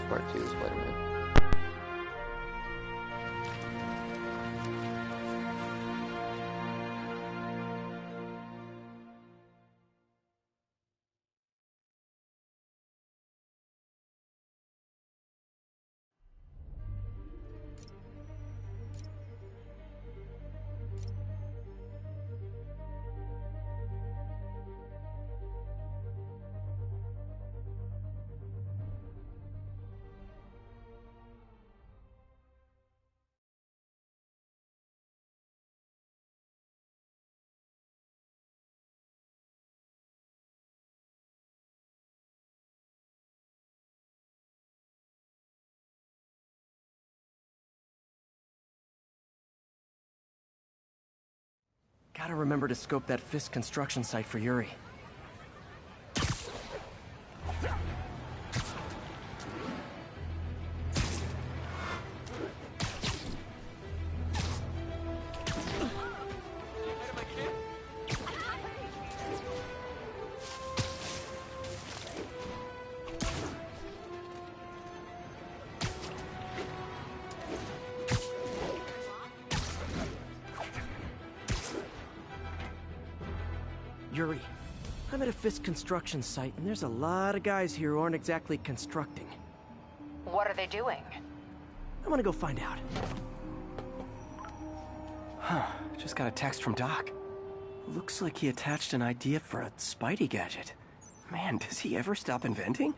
Part 2 of Spider-Man. Gotta remember to scope that Fisk construction site for Yuri. Yuri, I'm at a Fisk construction site, and there's a lot of guys here who aren't exactly constructing. What are they doing? I'm gonna go find out. Huh, just got a text from Doc. Looks like he attached an idea for a Spidey gadget. Man, does he ever stop inventing?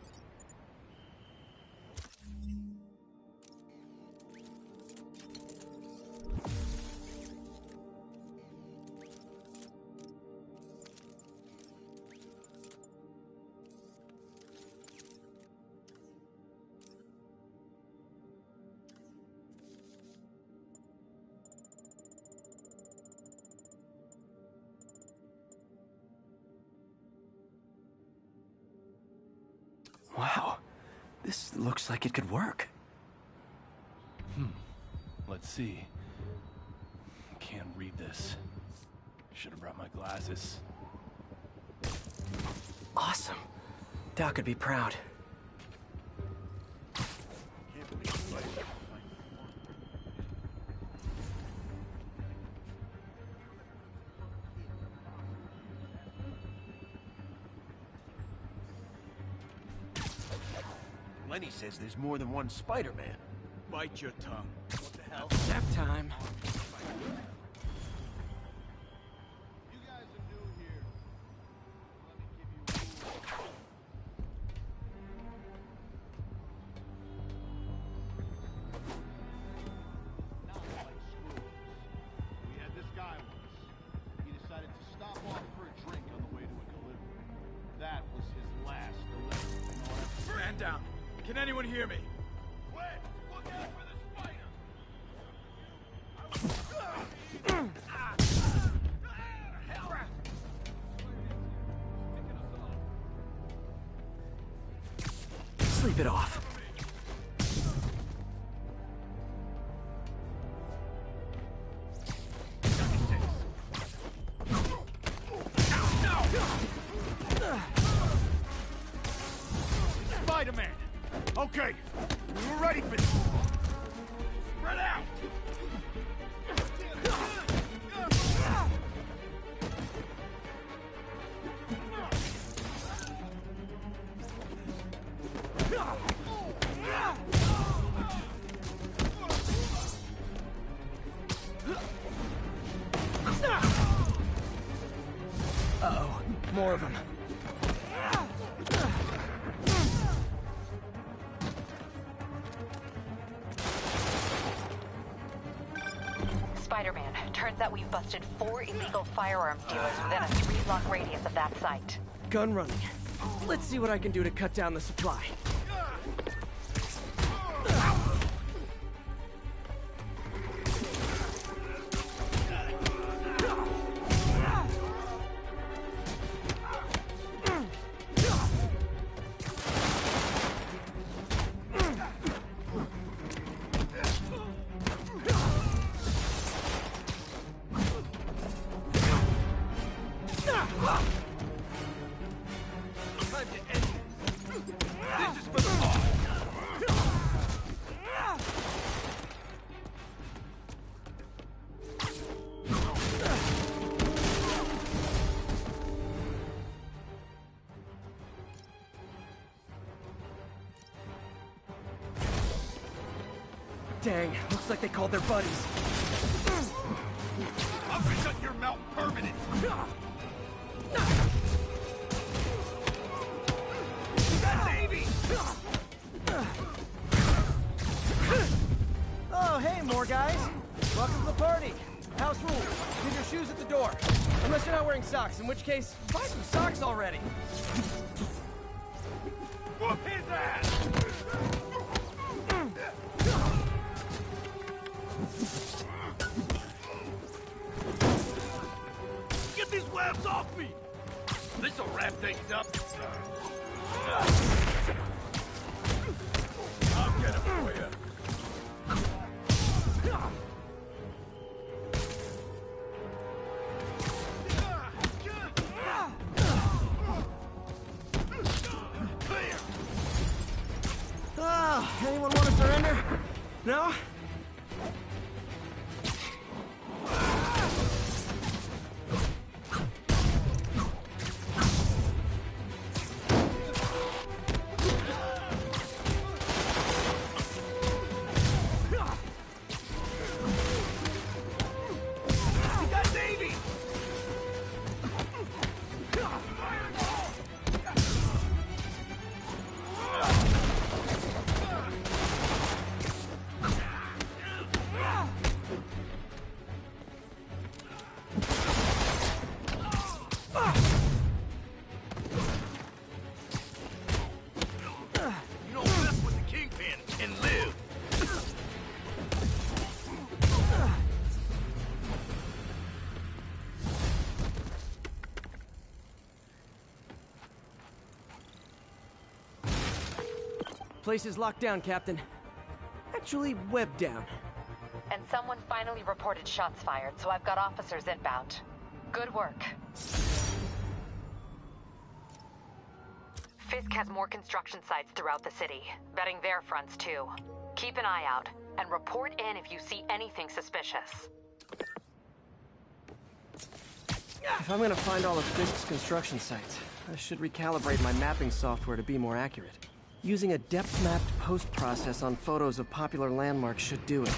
Wow, this looks like it could work. Let's see. Can't read this. Should have brought my glasses. Awesome. Doc could be proud. Lenny says there's more than one Spider-Man. Bite your tongue. What the hell? Nap time. You guys are new here. Let me give you not like screws. We had this guy once. He decided to stop off for a drink on the way to a delivery. That was his last delivery. You know what? Man down. Can anyone hear me? Wait! Look out for the spider! Sleep it off. Spider-Man! Okay, we're ready for this. Spread out! Uh-oh, more of them. Spider-Man, turns out we've busted 4 illegal firearms dealers within a 3-block radius of that site. Gun running. Let's see what I can do to cut down the supply. Time to end this. This is for the law. Dang, looks like they called their buddies. I'm gonna shut your mouth permanent. Davey! Oh, hey, more guys. Welcome to the party. House rules. Leave your shoes at the door. Unless you're not wearing socks, in which case, buy some socks already. Whoop his ass! Get these webs off me! This'll wrap things up. I'll get him for you. Oh, anyone want to surrender? No? Place is locked down, Captain. Actually, webbed down. And someone finally reported shots fired, so I've got officers inbound. Good work. Fisk has more construction sites throughout the city, vetting their fronts too. Keep an eye out, and report in if you see anything suspicious. If I'm gonna find all of Fisk's construction sites, I should recalibrate my mapping software to be more accurate. Using a depth-mapped post-process on photos of popular landmarks should do it.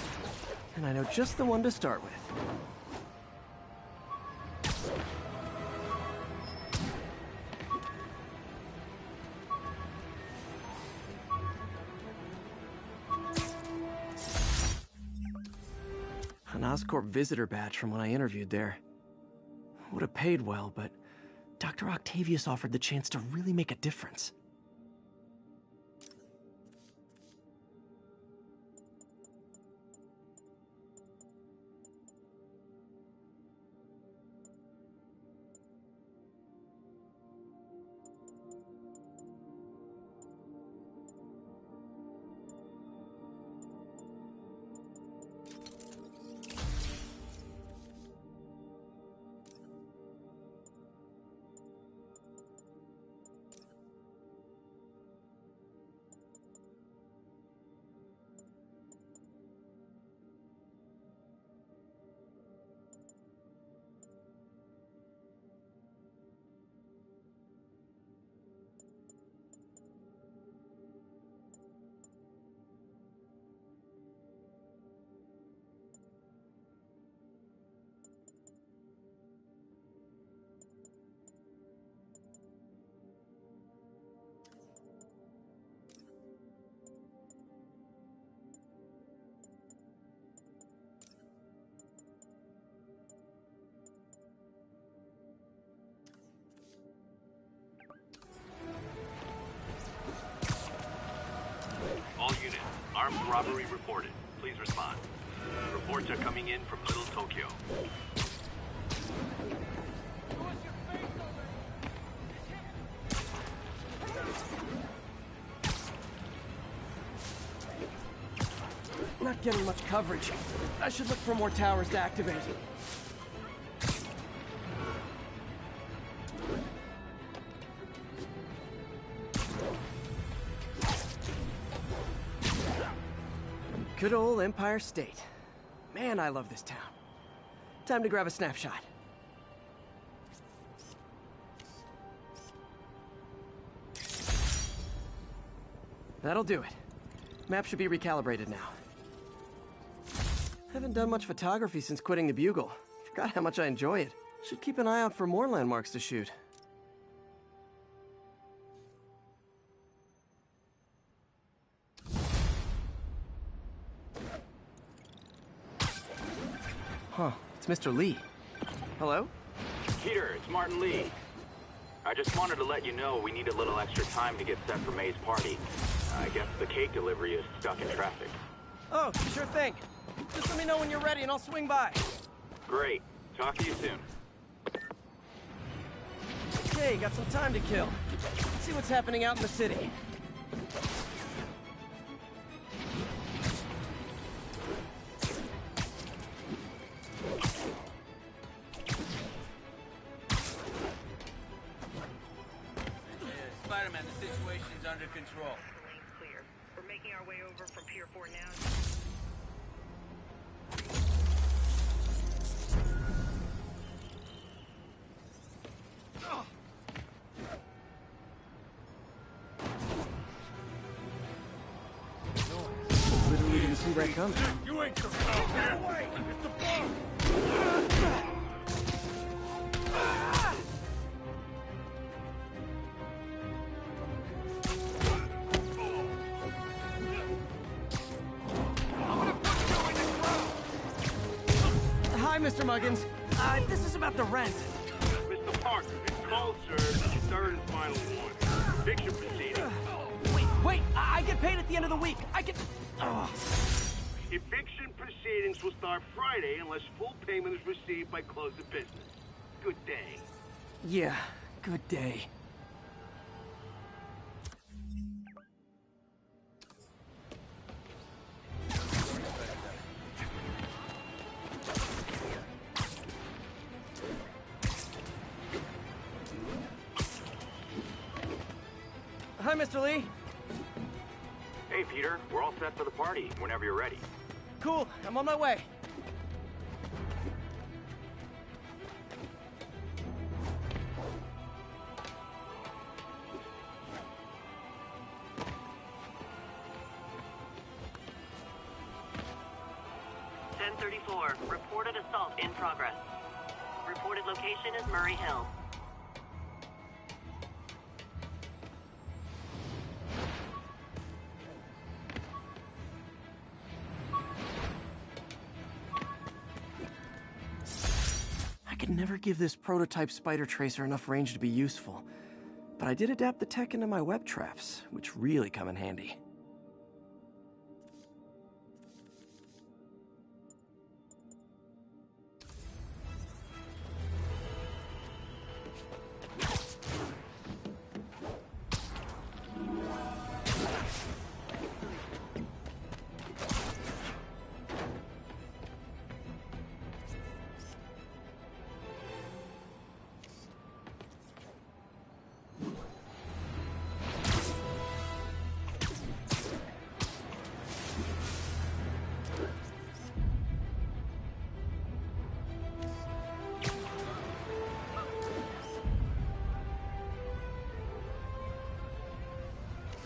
And I know just the one to start with. An Oscorp visitor badge from when I interviewed there. Would have paid well, but Dr. Octavius offered the chance to really make a difference. All units, armed robbery reported. Please respond. Reports are coming in from Little Tokyo. Not getting much coverage. I should look for more towers to activate. Good old Empire State. Man, I love this town. Time to grab a snapshot. That'll do it. Map should be recalibrated now. Haven't done much photography since quitting the Bugle. Forgot how much I enjoy it. Should keep an eye out for more landmarks to shoot. Huh, it's Mr. Lee. Hello? Peter, it's Martin Lee. I just wanted to let you know we need a little extra time to get set for May's party. I guess the cake delivery is stuck in traffic. Oh, sure thing. Just let me know when you're ready and I'll swing by. Great. Talk to you soon. Okay, got some time to kill. Let's see what's happening out in the city. Spiderman, the situation's under control. Lane's clear. We're making our way over from Pier 4 now. Literally didn't see that coming. You ain't coming out here! It's the bomb! Hi, Mr. Muggins. This is about the rent. Mr. Parker, it's call, sir. Third and final one. Eviction proceeding. Wait, I get paid at the end of the week. I get... Eviction proceedings will start Friday unless full payment is received by close of business. Good day. Yeah, good day. Hi, Mr. Lee. Hey, Peter. We're all set for the party whenever you're ready. Cool, I'm on my way. Reported assault in progress. Reported location is Murray Hill. I could never give this prototype spider tracer enough range to be useful, but I did adapt the tech into my web traps, which really come in handy.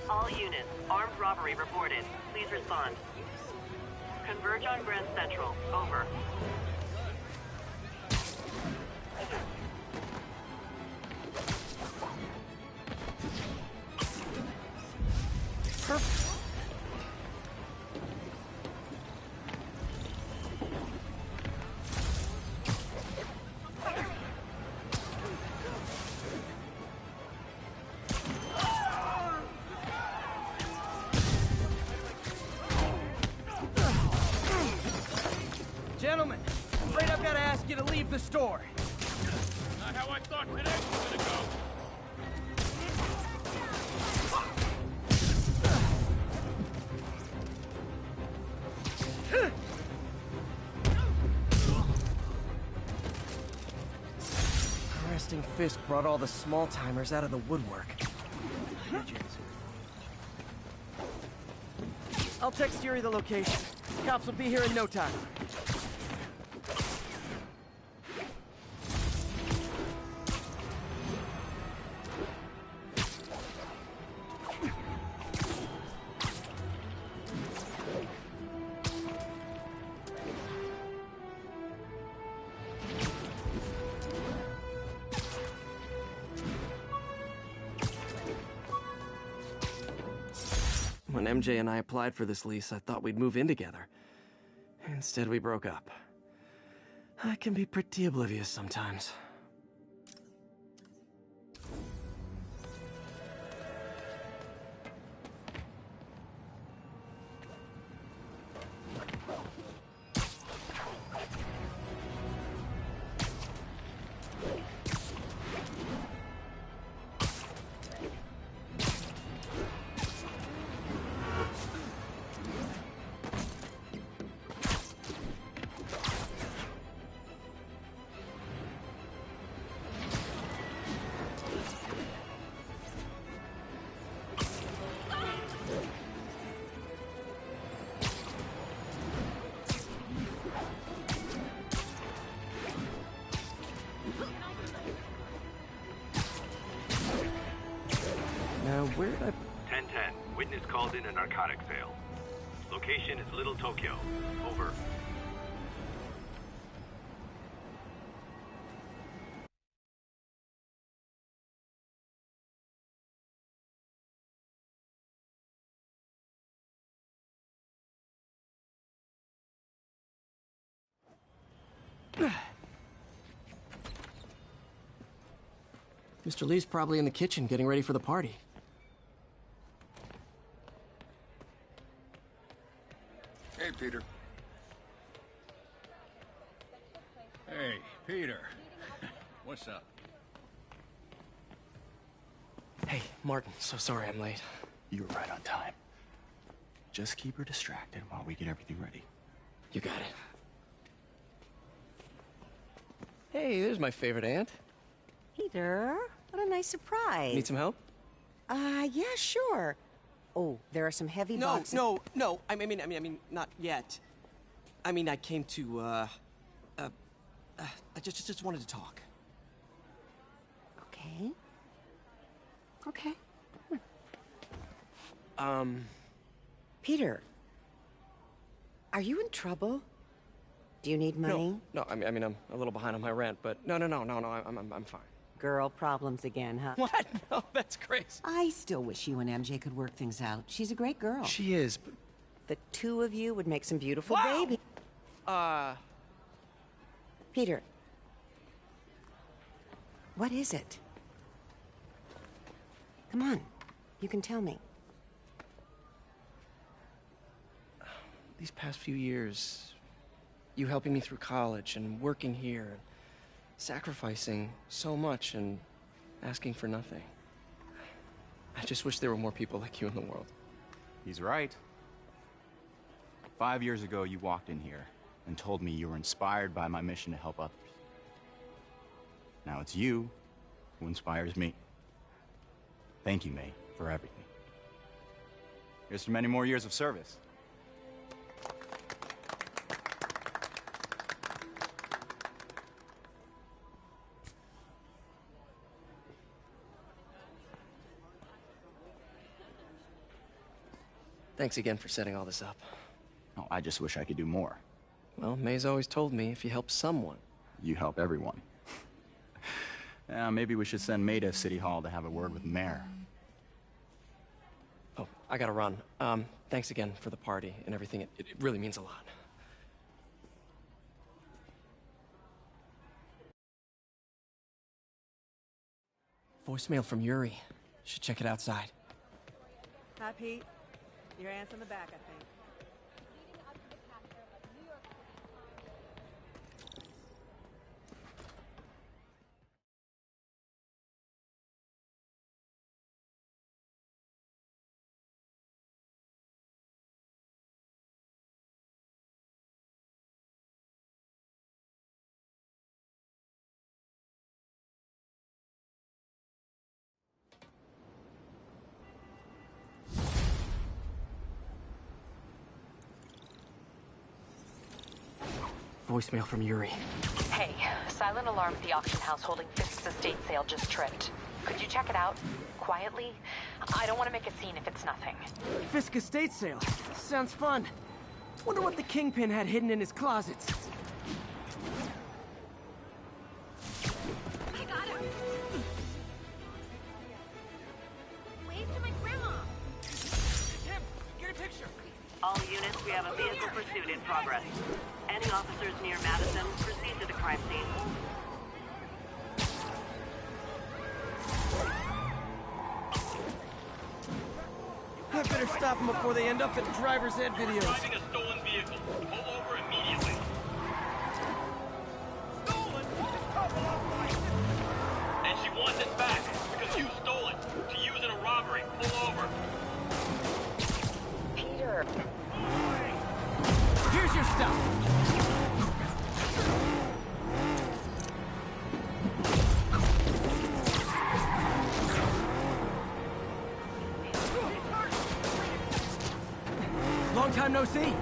All units, armed robbery reported. Please respond. Converge on Grand Central. Over. Perfect. Gentlemen, afraid I've got to ask you to leave the store. Not how I thought today was gonna go. Resting Fisk brought all the small-timers out of the woodwork. I'll text Yuri the location. Cops will be here in no time. When MJ and I applied for this lease, I thought we'd move in together. Instead, we broke up. I can be pretty oblivious sometimes. Where did I... 1010. Witness called in a narcotic sale. Location is Little Tokyo. Over. Mr. Lee's probably in the kitchen getting ready for the party. Hey, Peter. Hey, Peter. What's up? Hey, Martin, so sorry I'm late. You were right on time. Just keep her distracted while we get everything ready. You got it. Hey, there's my favorite aunt. Peter, what a nice surprise. Need some help? Yeah, sure. Oh, there are some heavy boxes. No. I mean, not yet. I mean, I came to, I just wanted to talk. Okay. Okay. Peter, are you in trouble? Do you need money? No, I mean, I'm a little behind on my rent, but no, I'm fine. Girl problems again, huh? What? No, that's crazy. I still wish you and MJ could work things out. She's a great girl. She is, but... The two of you would make some beautiful Wow! babies. Peter. What is it? Come on. You can tell me. These past few years, you helping me through college and working here, and sacrificing so much and asking for nothing. I just wish there were more people like you in the world. He's right. 5 years ago, you walked in here and told me you were inspired by my mission to help others. Now it's you who inspires me. Thank you, May, for everything. Here's to many more years of service. Thanks again for setting all this up. Oh, I just wish I could do more. Well, May's always told me if you help someone... You help everyone. Maybe we should send May to City Hall to have a word with the mayor. Oh, I gotta run. Thanks again for the party and everything. It really means a lot. Voicemail from Yuri. Should check it outside. Hi, Pete. Your aunt's in the back, I think. Voicemail from Yuri. Hey, silent alarm at the auction house holding Fisk's estate sale just tripped. Could you check it out? Quietly? I don't want to make a scene if it's nothing. Fisk estate sale. Sounds fun. Wonder what the Kingpin had hidden in his closets. I got him! Wave to my grandma! All units, we have a vehicle pursuit in progress. Any officers near Madison, proceed to the crime scene. I better stop them before they end up in driver's ed videos. Driving a stolen vehicle. Pull over immediately. Stolen? And she wants it back because you stole it. To use in a robbery. Pull over. Peter. Here's your stuff. Long time no see.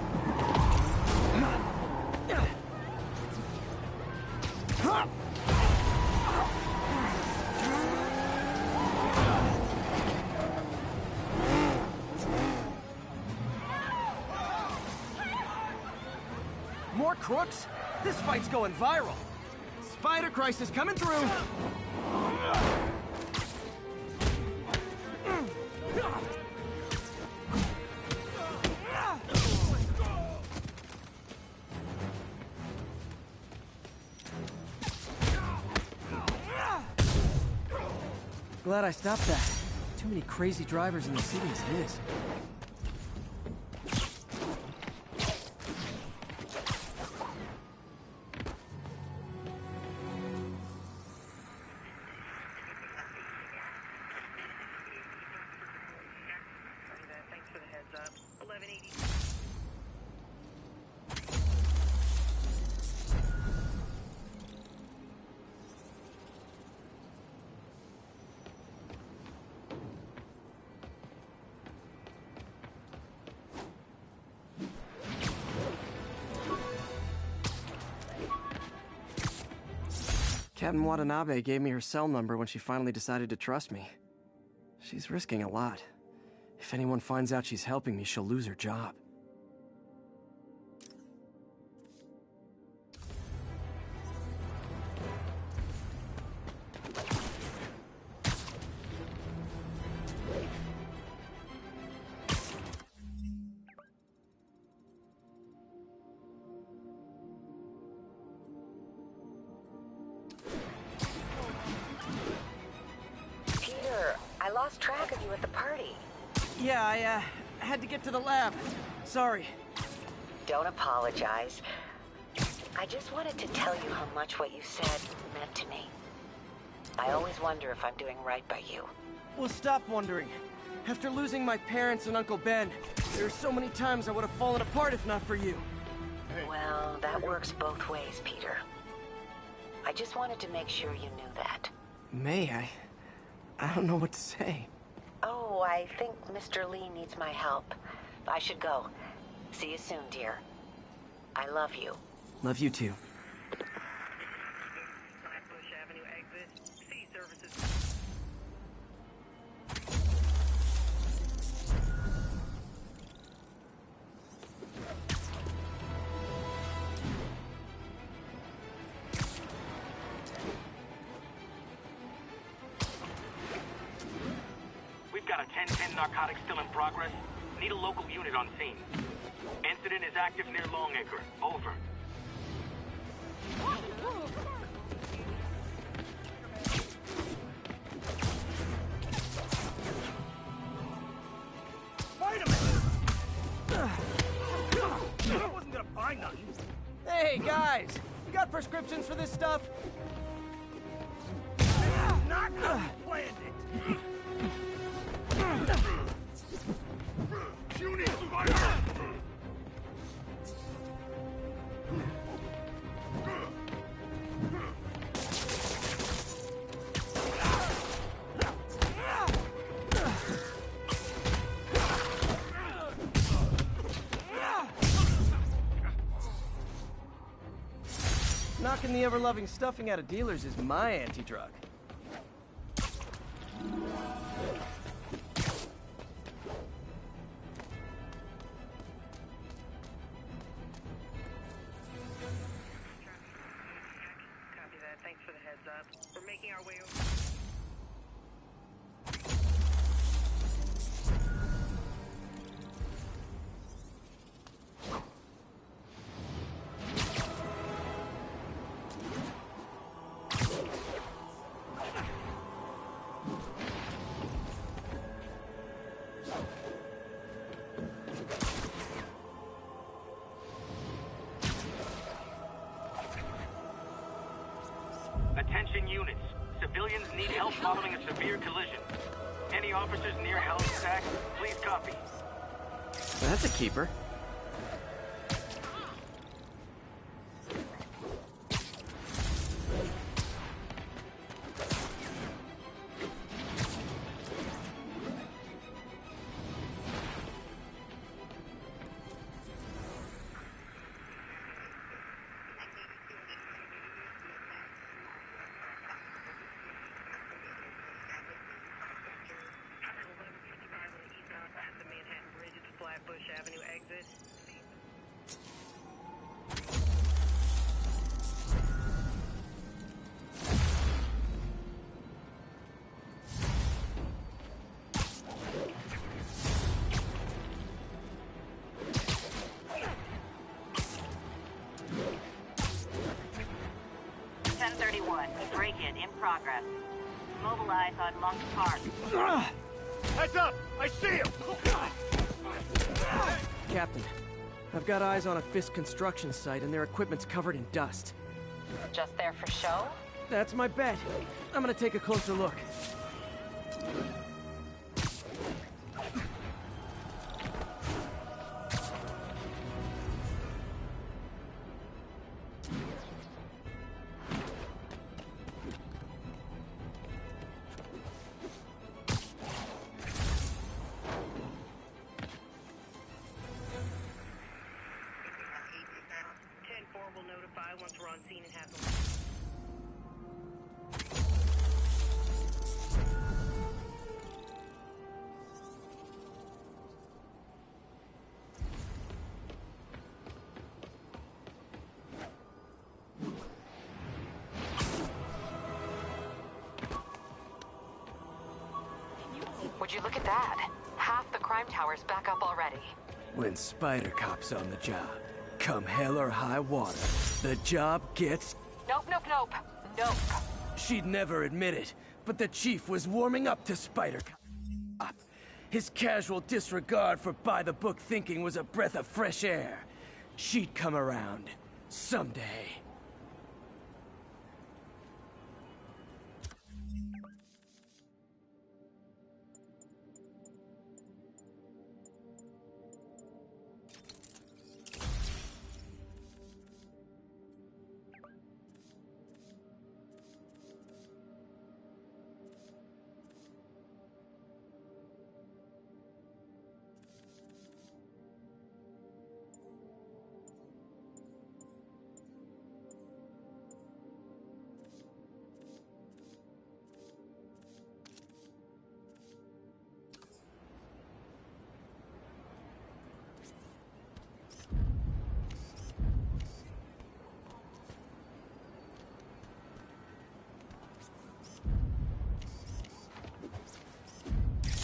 More crooks? This fight's going viral. Spider Crisis coming through. Glad I stopped that. Too many crazy drivers in the city as it is. Thanks for the heads up. 1180. Captain Watanabe gave me her cell number when she finally decided to trust me. She's risking a lot. If anyone finds out she's helping me, she'll lose her job. Peter, I lost track of you at the party. Yeah, I had to get to the lab. Sorry. Don't apologize. I just wanted to tell you how much what you said meant to me. I always wonder if I'm doing right by you. Well, stop wondering. After losing my parents and Uncle Ben, there are so many times I would have fallen apart if not for you. Well, that works both ways, Peter. I just wanted to make sure you knew that. May, I don't know what to say. Oh, I think Mr. Lee needs my help. I should go. See you soon, dear. I love you. Love you too. Bush Avenue exit. C services. We've got a 10-10 narcotics still in progress. Need a local unit on scene. Incident is active near Longacre. Over. Spiderman! I wasn't gonna buy nothing. Hey, guys! You got prescriptions for this stuff? Not how we planned it. Shooting Spider! Knocking the ever-loving stuffing out of dealers is my anti-drug. Copy that. Thanks for the heads up. We're making our way over. Attention units. Civilians need help following a severe collision. Any officers near Halifax, please copy. That's a keeper. Bush Avenue exit. Break-in in progress. Mobilize on Monk Park. Heads up! I see him! Captain, I've got eyes on a Fisk construction site and their equipment's covered in dust. Just there for show? That's my bet. I'm gonna take a closer look. Once we're on scene and have them. Would you look at that? Half the crime tower's back up already. When Spider Cop's on the job, come hell or high water, the job gets... Nope. Nope. She'd never admit it, but the chief was warming up to Spider Cop. His casual disregard for by-the-book thinking was a breath of fresh air. She'd come around. Someday.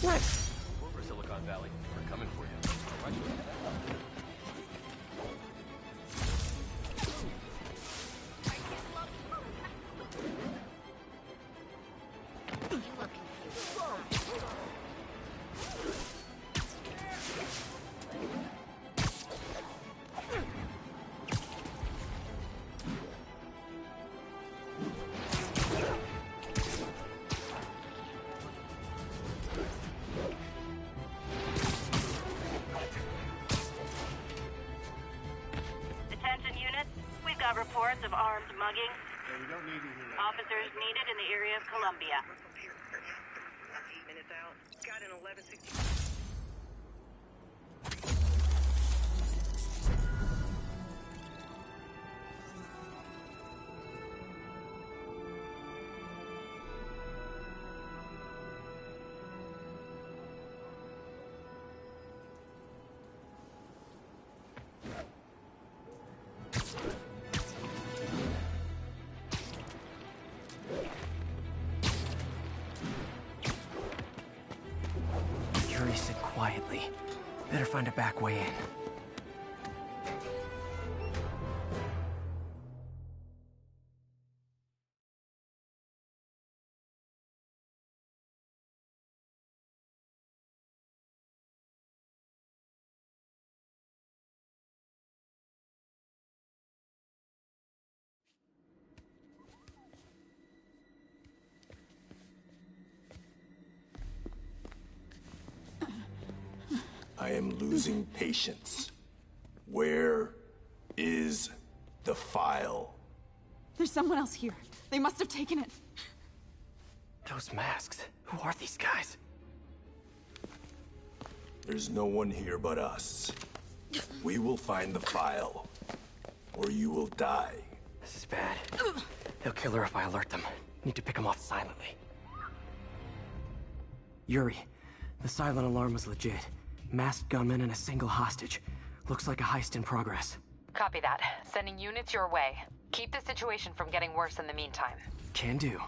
What? Over Silicon Valley. We're coming for you. Right. Reports of armed mugging. Yeah, we don't need you here. Officers needed in the area of Columbia. 8 minutes out. Got an 1160. Sit quietly. Better find a back way in. losing patience. Where is the file? There's someone else here. They must have taken it. Those masks. Who are these guys? There's no one here but us. We will find the file, or you will die. This is bad. They'll kill her if I alert them. Need to pick them off silently. Yuri, the silent alarm was legit. Masked gunmen and a single hostage. Looks like a heist in progress. Copy that. Sending units your way. Keep the situation from getting worse in the meantime. Can do.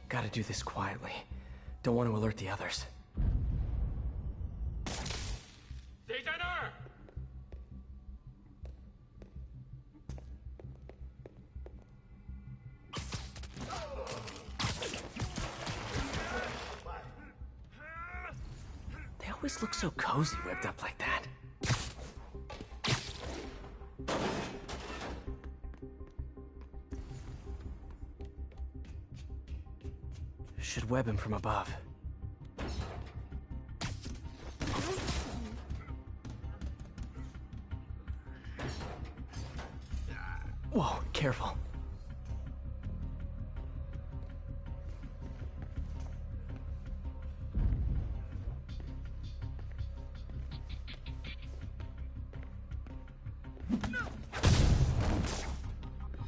Gotta do this quietly. Don't want to alert the others. They always look so cozy whipped up like that. Should web him from above. Whoa, careful.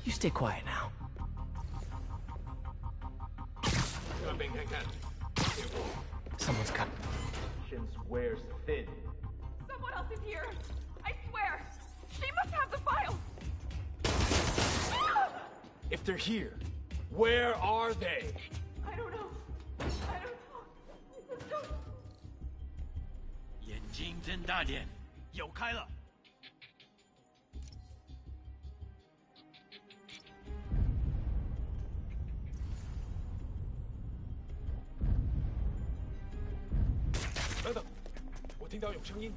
You stay quiet now. Someone's cut. Wears thin. Someone else is here. I swear. She must have the file. If they're here, where are they? I don't know. I don't know. I just don't. 眼睛睁大点，有开了。等等，我听到有声音。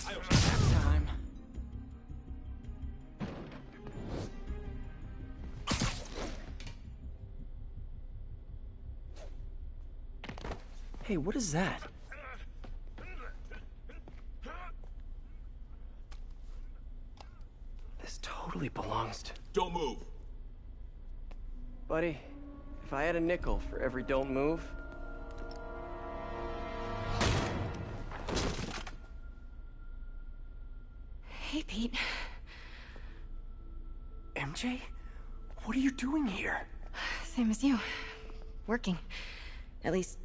还有声音。Time. Hey, what is that? Totally belongs to... Don't move. Buddy, if I had a nickel for every don't move... Hey, Pete. MJ? What are you doing here? Same as you. Working. At least,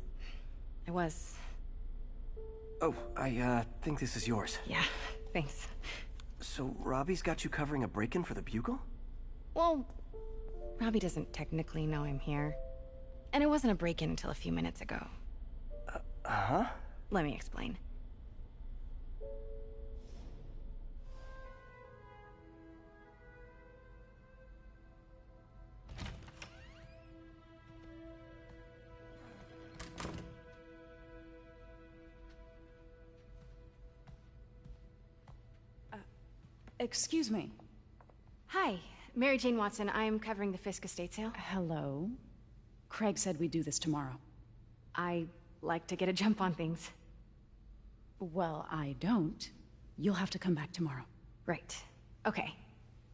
I was. Oh, I think this is yours. Yeah, thanks. So, Robbie's got you covering a break-in for the Bugle? Well, Robbie doesn't technically know I'm here. And it wasn't a break-in until a few minutes ago. Uh-huh? Let me explain. Excuse me. Hi, Mary Jane Watson. I'm covering the Fisk estate sale. Hello. Craig said we'd do this tomorrow. I like to get a jump on things. Well, I don't. You'll have to come back tomorrow. Right. Okay.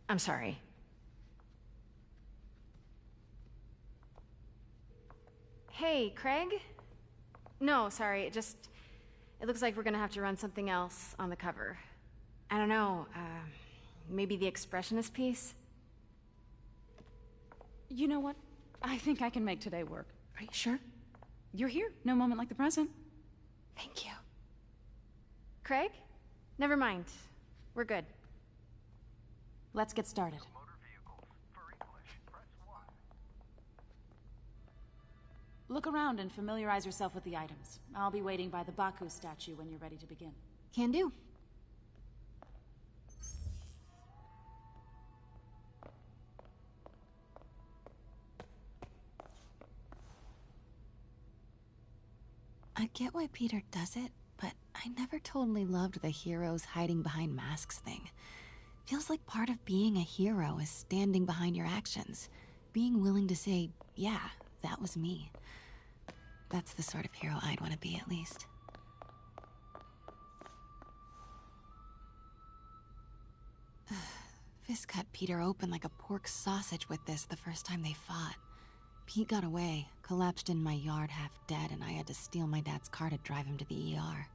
I'm sorry. Hey, Craig? No, sorry. It looks like we're gonna have to run something else on the cover. I don't know, maybe the expressionist piece? You know what? I think I can make today work. Are you sure? You're here. No moment like the present. Thank you. Craig? Never mind. We're good. Let's get started. Look around and familiarize yourself with the items. I'll be waiting by the Baku statue when you're ready to begin. Can do. I get why Peter does it, but I never totally loved the heroes hiding behind masks thing. Feels like part of being a hero is standing behind your actions. Being willing to say, yeah, that was me. That's the sort of hero I'd want to be, at least. Fisk cut Peter open like a pork sausage with this the first time they fought. Pete got away, collapsed in my yard half dead, and I had to steal my dad's car to drive him to the ER.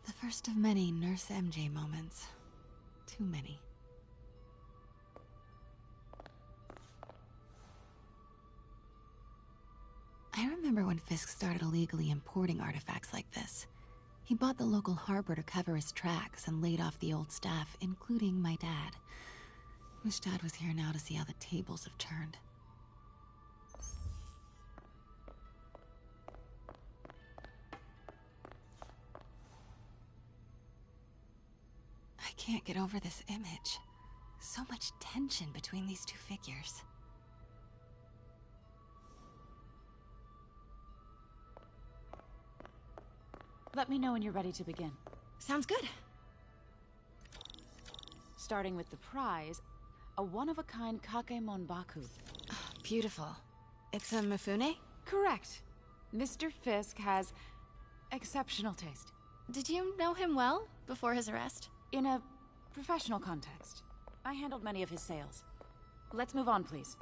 The first of many Nurse MJ moments. Too many. I remember when Fisk started illegally importing artifacts like this. He bought the local harbor to cover his tracks and laid off the old staff, including my dad. Wish Dad was here now to see how the tables have turned. I can't get over this image. So much tension between these two figures. Let me know when you're ready to begin. Sounds good. Starting with the prize, a one-of-a-kind Kakemon Baku. Oh, beautiful. It's a Mifune? Correct. Mr. Fisk has exceptional taste. Did you know him well before his arrest? In a professional context. I handled many of his sales. Let's move on, please.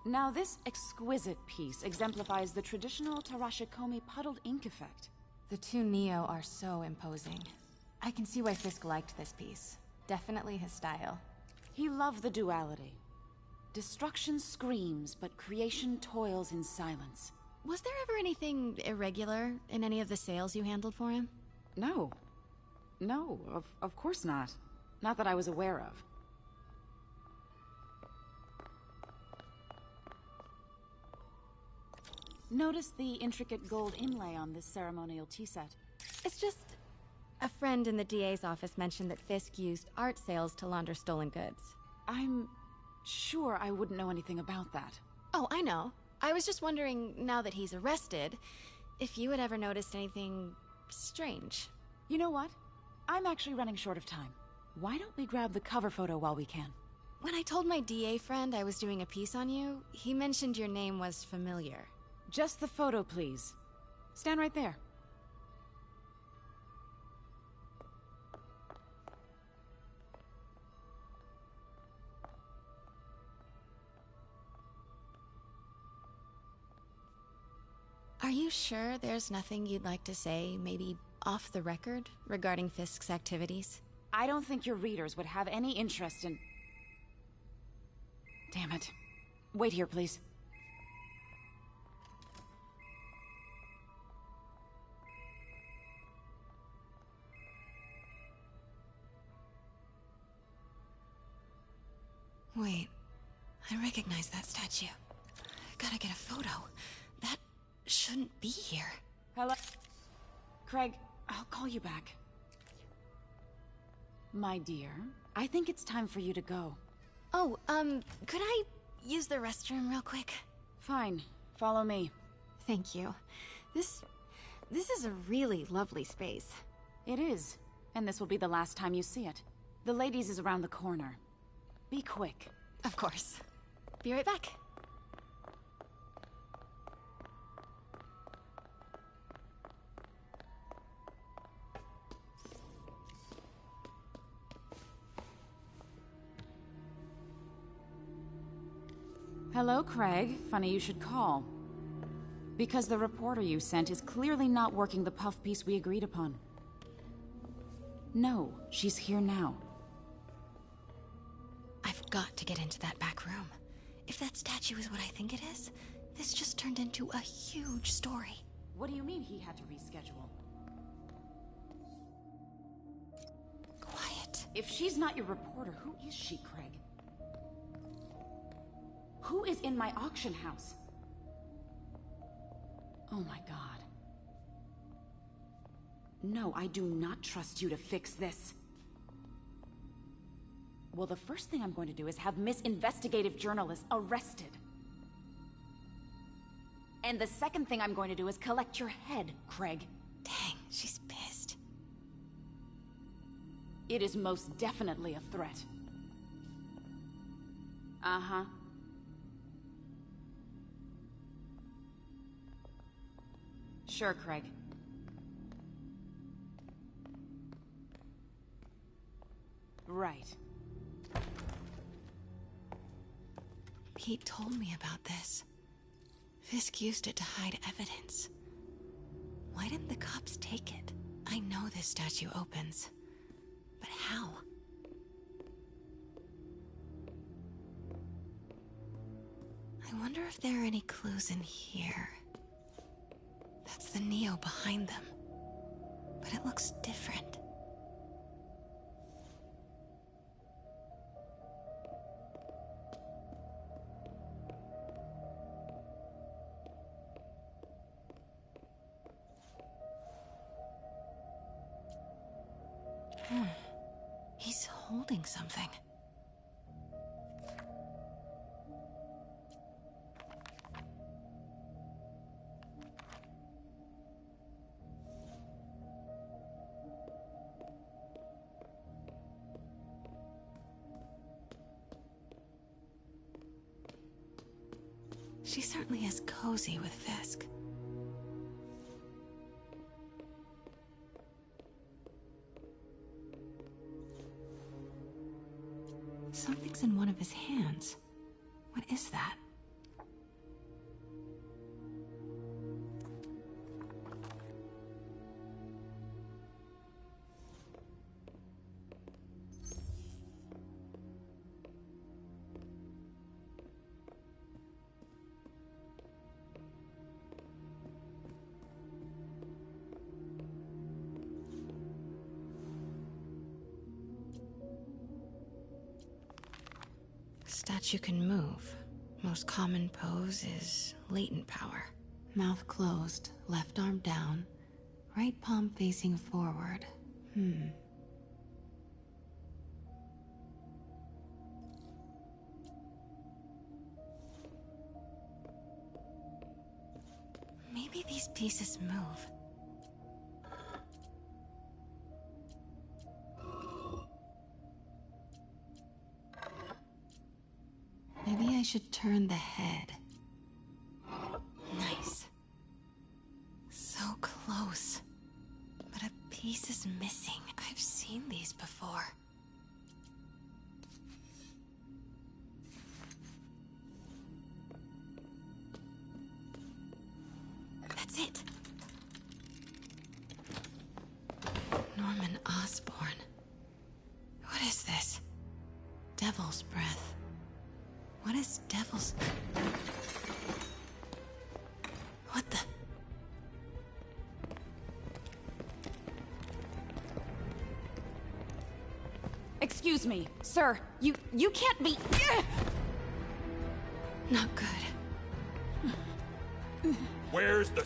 Now this exquisite piece exemplifies the traditional Tarashikomi puddled ink effect. The two Neo are so imposing. I can see why Fisk liked this piece. Definitely his style. He loved the duality. Destruction screams, but creation toils in silence. Was there ever anything irregular in any of the sales you handled for him? No. No, of course not. Not that I was aware of. Notice the intricate gold inlay on this ceremonial tea set. It's just... a friend in the DA's office mentioned that Fisk used art sales to launder stolen goods. I'm sure I wouldn't know anything about that. Oh, I know. I was just wondering, now that he's arrested, if you had ever noticed anything strange. You know what? I'm actually running short of time. Why don't we grab the cover photo while we can? When I told my DA friend I was doing a piece on you, he mentioned your name was familiar. Just the photo, please. Stand right there. Are you sure there's nothing you'd like to say, maybe off the record, regarding Fisk's activities? I don't think your readers would have any interest in... Damn it. Wait here, please. Wait, I recognize that statue. Gotta get a photo. That shouldn't be here. Hello? Craig, I'll call you back. My dear, I think it's time for you to go. Oh, could I use the restroom real quick? Fine. Follow me. Thank you. This is a really lovely space. It is. And this will be the last time you see it. The ladies is around the corner. Be quick. Of course. Be right back. Hello, Craig. Funny you should call. Because the reporter you sent is clearly not working the puff piece we agreed upon. No, she's here now. I've got to get into that back room. If that statue is what I think it is, this just turned into a huge story. What do you mean he had to reschedule? Quiet. If she's not your reporter, who is she, Craig? Who is in my auction house? Oh my god. No, I do not trust you to fix this. Well, the first thing I'm going to do is have Miss Investigative Journalist arrested. And the second thing I'm going to do is collect your head, Craig. Dang, she's pissed. It is most definitely a threat. Uh-huh. Sure, Craig. Right. Pete told me about this. Fisk used it to hide evidence. Why didn't the cops take it? I know this statue opens, but how? I wonder if there are any clues in here. That's the Neo behind them, but it looks different. He's holding something. She certainly is cozy with Fisk. Something's in one of his hands. What is that? Statue can move. Most common pose is latent power. Mouth closed, left arm down, right palm facing forward. Maybe these pieces move. Maybe I should turn the head. Nice. So close. But a piece is missing. I've seen these before. That's it. Norman Osborn. What is this? Devil's breath. What is devil's... What the... Excuse me, sir. You can't be... Not good. Where's the...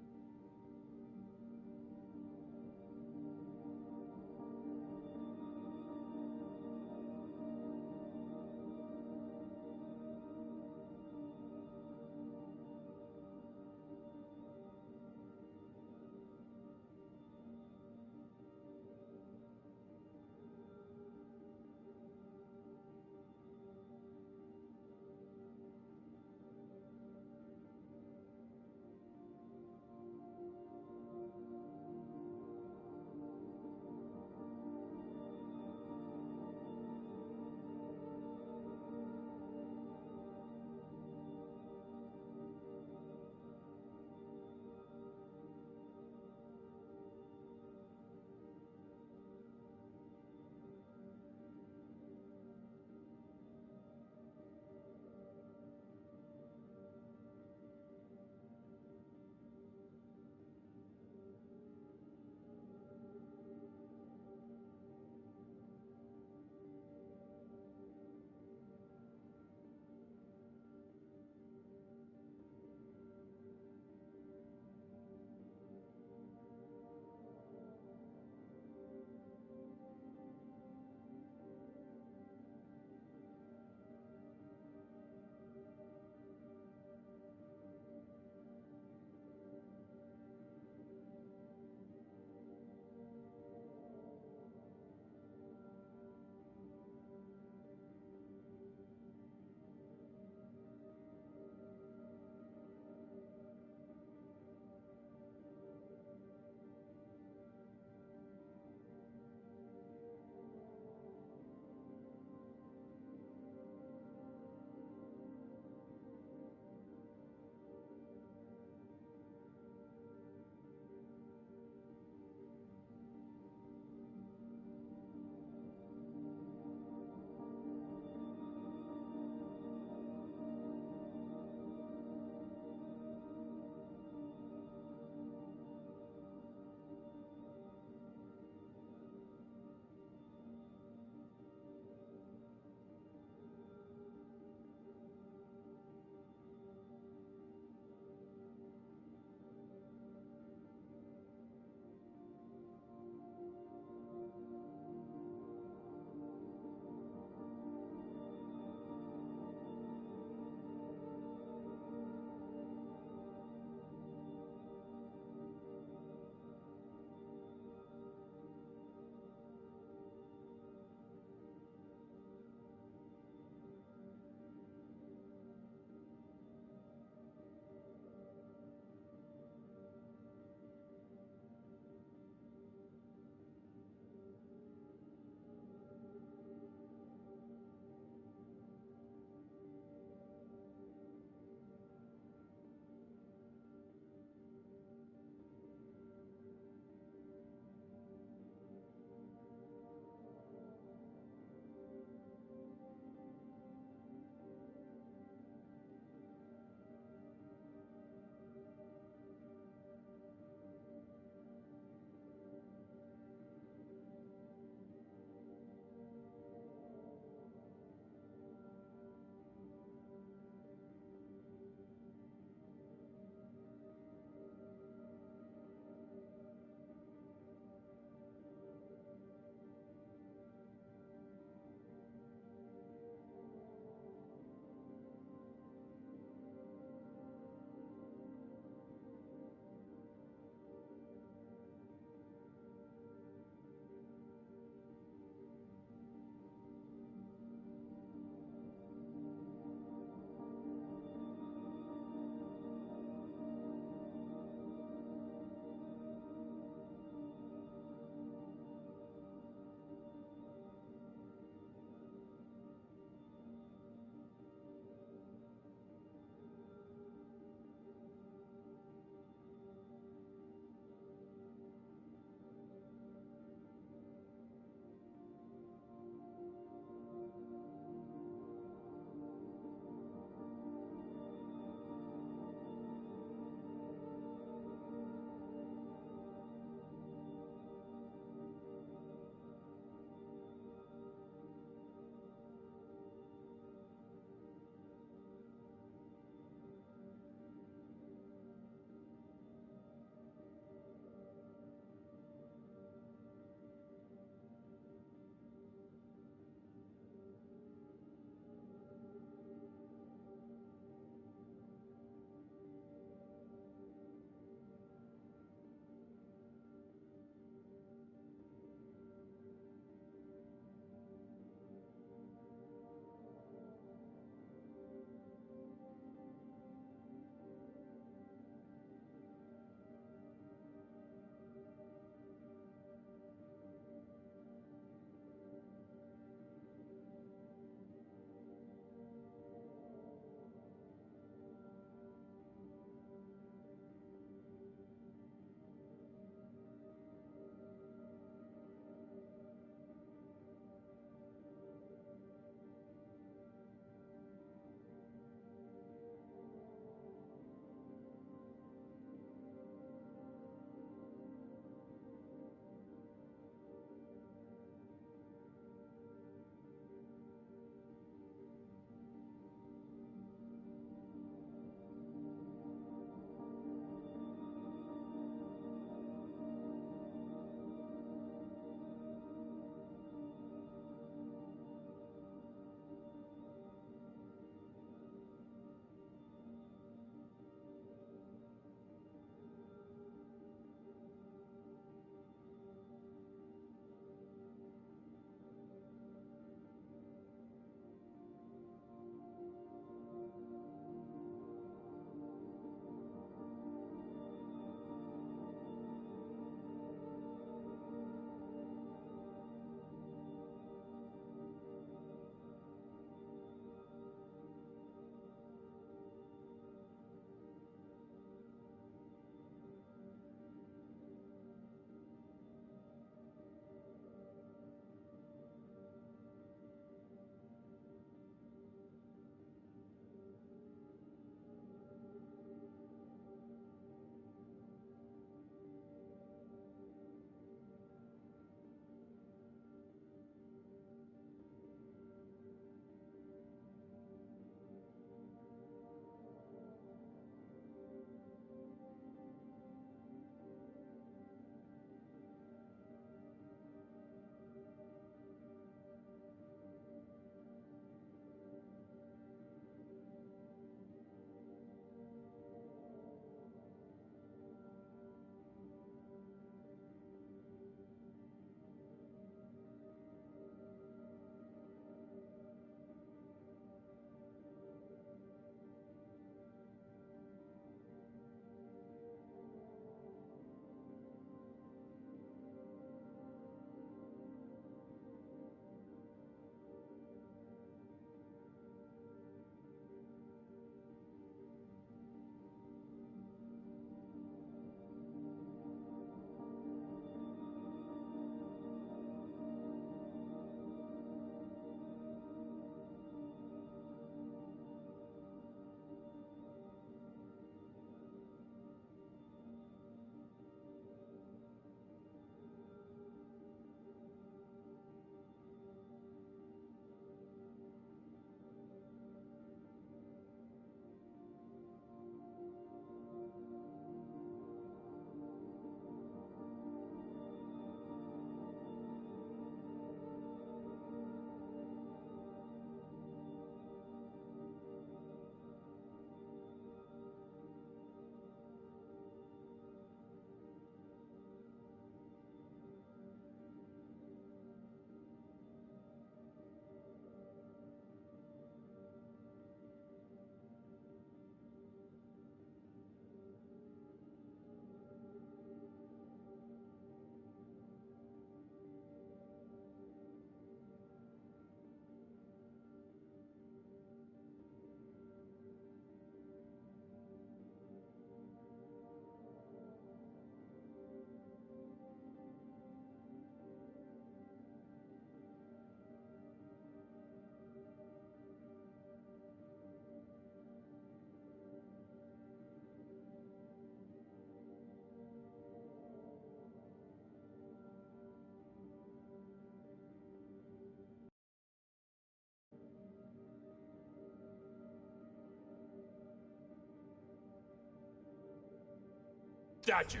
Got you.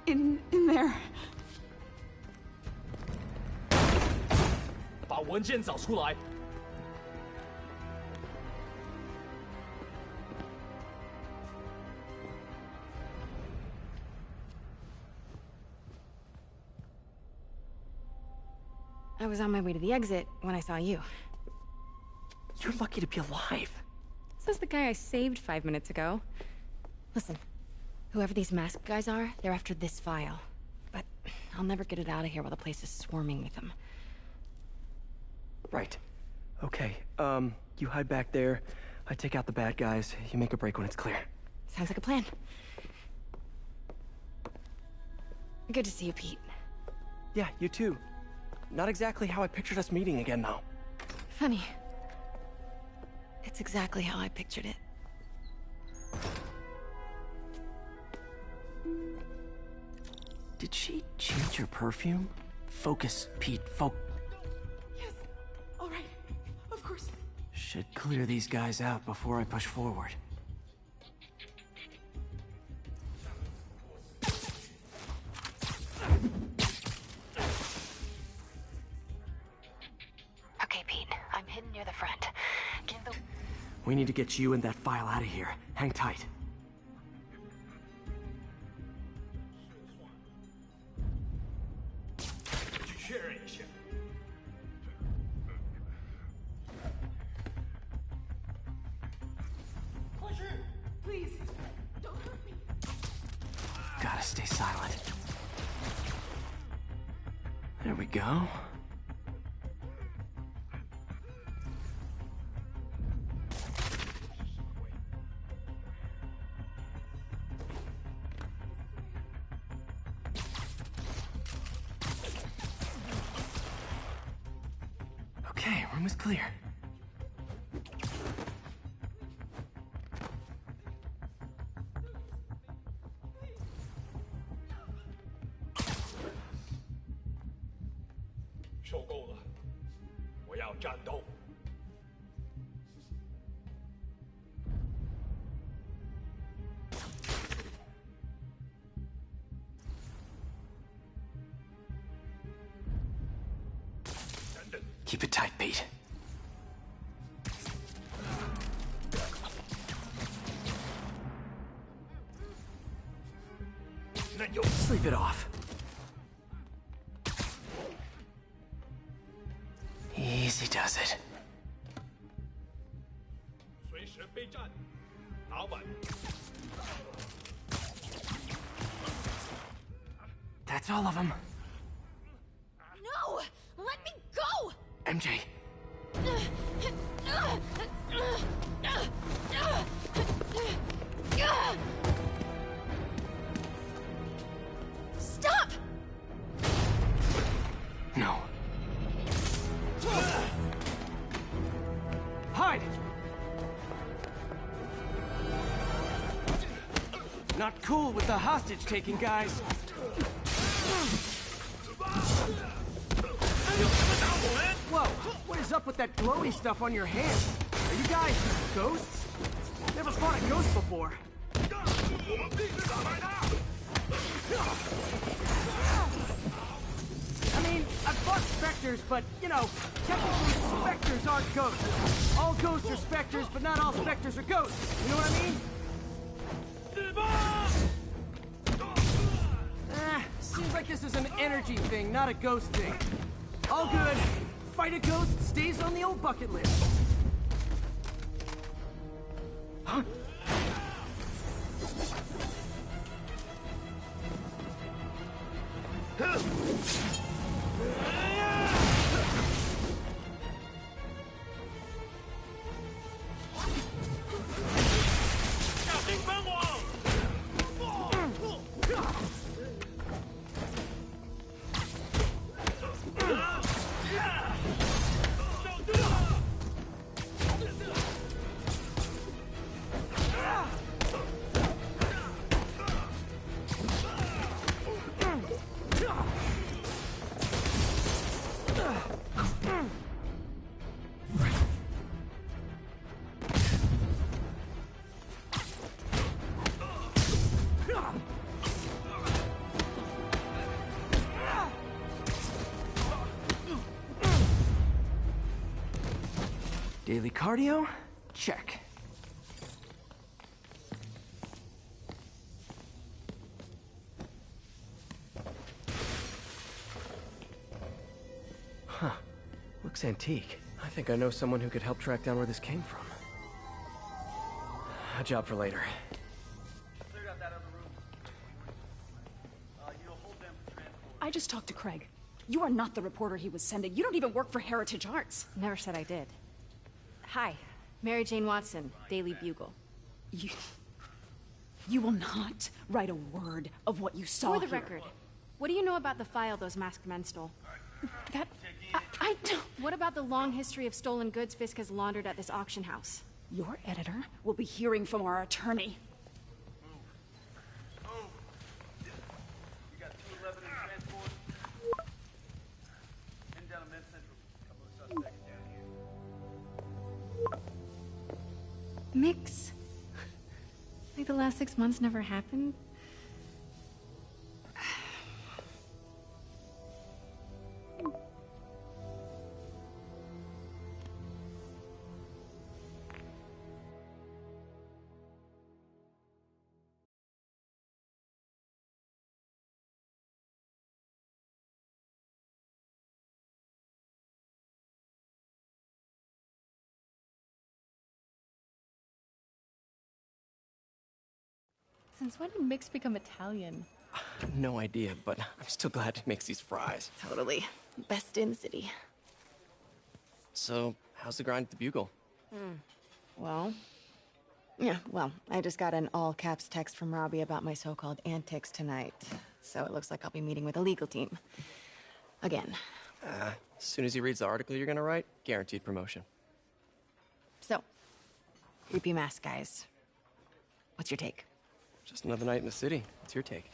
In there. 把文件找出来。I was on my way to the exit when I saw you. You're lucky to be alive. Says the guy I saved 5 minutes ago. Listen, whoever these masked guys are, they're after this file. But I'll never get it out of here while the place is swarming with them. Right. Okay, you hide back there. I take out the bad guys. You make a break when it's clear. Sounds like a plan. Good to see you, Pete. Yeah, you too. Not exactly how I pictured us meeting again, though. Funny. It's exactly how I pictured it. Did she change her perfume? Focus, Pete, Yes. All right. Of course. Should clear these guys out before I push forward. Okay, Pete. I'm hidden near the front. Give the... We need to get you and that file out of here. Hang tight. Please, don't hurt me. Gotta stay silent. There we go. Okay, room is clear. Keep it tight, Pete. Sleep it off. Easy does it. That's all of them. No! Let me go! MJ. Stop! No. Hide! Not cool with the hostage-taking guys. Whoa, what is up with that glowy stuff on your hand? Are you guys ghosts? Never fought a ghost before. I mean, I've fought specters, but, you know, technically specters aren't ghosts. All ghosts are specters, but not all specters are ghosts. You know what I mean? Seems like this is an energy thing, not a ghost thing. All good. Fight a ghost stays on the old bucket list. Huh? Daily cardio? Check. Huh. Looks antique. I think I know someone who could help track down where this came from. A job for later. I just talked to Craig. You are not the reporter he was sending. You don't even work for Heritage Arts. Never said I did. Hi, Mary Jane Watson, Daily Bugle. You will not write a word of what you saw For the here. record, what do you know about the file those masked men stole? I don't... What about the long history of stolen goods Fisk has laundered at this auction house? Your editor will be hearing from our attorney. Mix? Like the last 6 months never happened? Since when did Mix become Italian? No idea, but I'm still glad he makes these fries. Totally. Best in the city. So, how's the grind at the Bugle? Well, I just got an all-caps text from Robbie about my so-called antics tonight. So it looks like I'll be meeting with a legal team. Again. As soon as he reads the article you're gonna write, guaranteed promotion. So, creepy mask guys. What's your take? Just another night in the city. What's your take?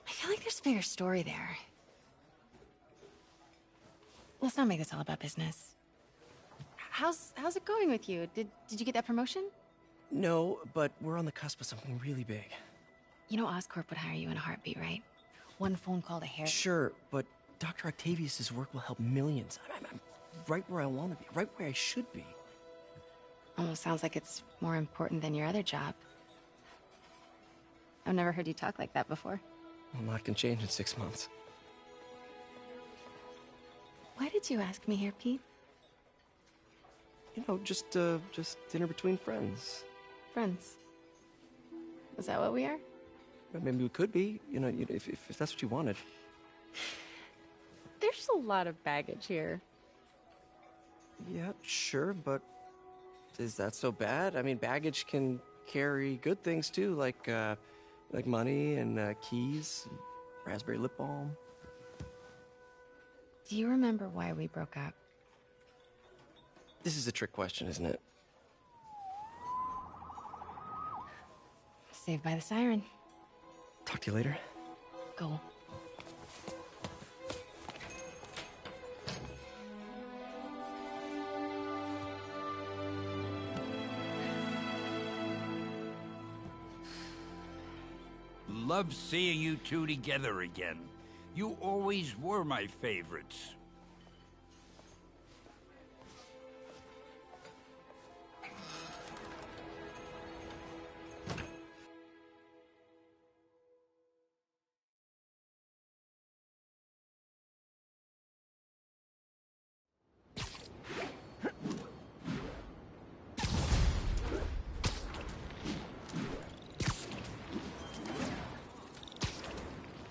I feel like there's a bigger story there. Let's not make this all about business. How's it going with you? Did you get that promotion? No, but we're on the cusp of something really big. You know Oscorp would hire you in a heartbeat, right? One phone call to Harry. Sure, but Dr. Octavius's work will help millions. I'm right where I want to be, right where I should be. Almost sounds like it's more important than your other job. I've never heard you talk like that before. Well, a lot can change in 6 months. Why did you ask me here, Pete? You know, just dinner between friends. Friends. Is that what we are? But maybe we could be, if that's what you wanted. There's a lot of baggage here. Yeah, sure, but is that so bad? I mean, baggage can carry good things too, like money and keys, and raspberry lip balm. Do you remember why we broke up? This is a trick question, isn't it? Saved by the siren. Talk to you later. Go. Love seeing you two together again. You always were my favorites.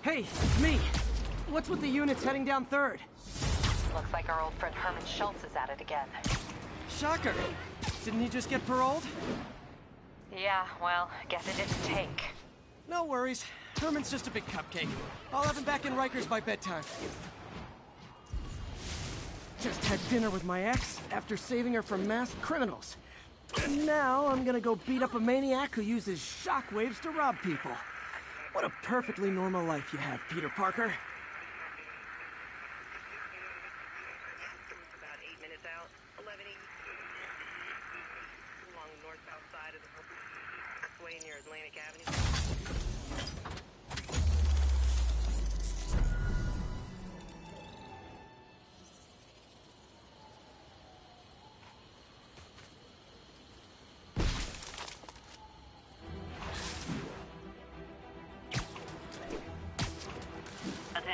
Hey, it's me. What's with the units heading down 3rd? Looks like our old friend Herman Schultz is at it again. Shocker. Didn't he just get paroled? Yeah, well, guess it didn't take. No worries. Herman's just a big cupcake. I'll have him back in Rikers by bedtime. Just had dinner with my ex after saving her from masked criminals. And now I'm gonna go beat up a maniac who uses shockwaves to rob people. What a perfectly normal life you have, Peter Parker. About 8 minutes out. 1180. Along the north-south side of the way near Atlantic Avenue.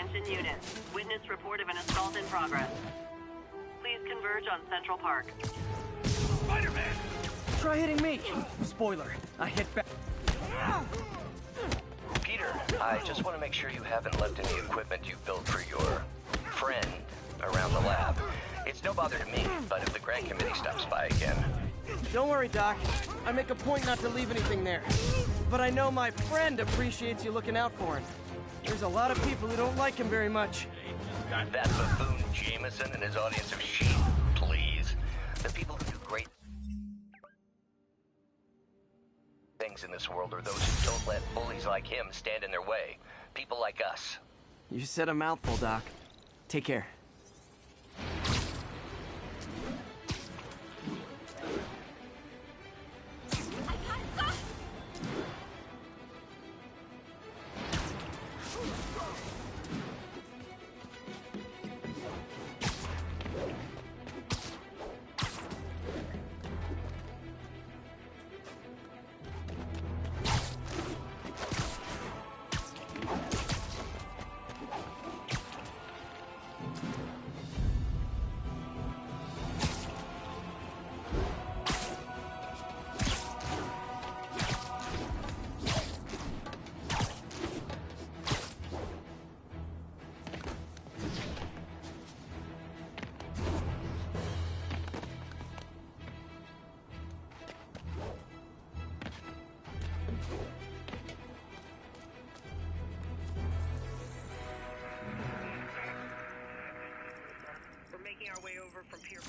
Attention units. Witness report of an assault in progress. Please converge on Central Park. Spider-Man! Try hitting me! Spoiler, I hit back. Peter, I just want to make sure you haven't left any equipment you built for your friend around the lab. It's no bother to me, but if the grant committee stops by again... Don't worry, Doc. I make a point not to leave anything there. But I know my friend appreciates you looking out for him. There's a lot of people who don't like him very much. That buffoon Jameson and his audience of sheep, please. The people who do great things in this world are those who don't let bullies like him stand in their way. People like us. You said a mouthful, Doc. Take care. Making our way over from Pier...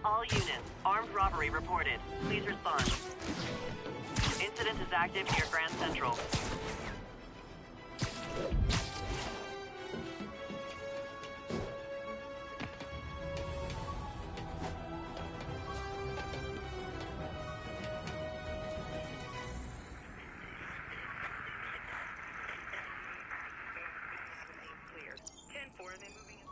All units, armed robbery reported. Please respond. Incident is active near Grand Central. Cleared. 10-4, are they moving in?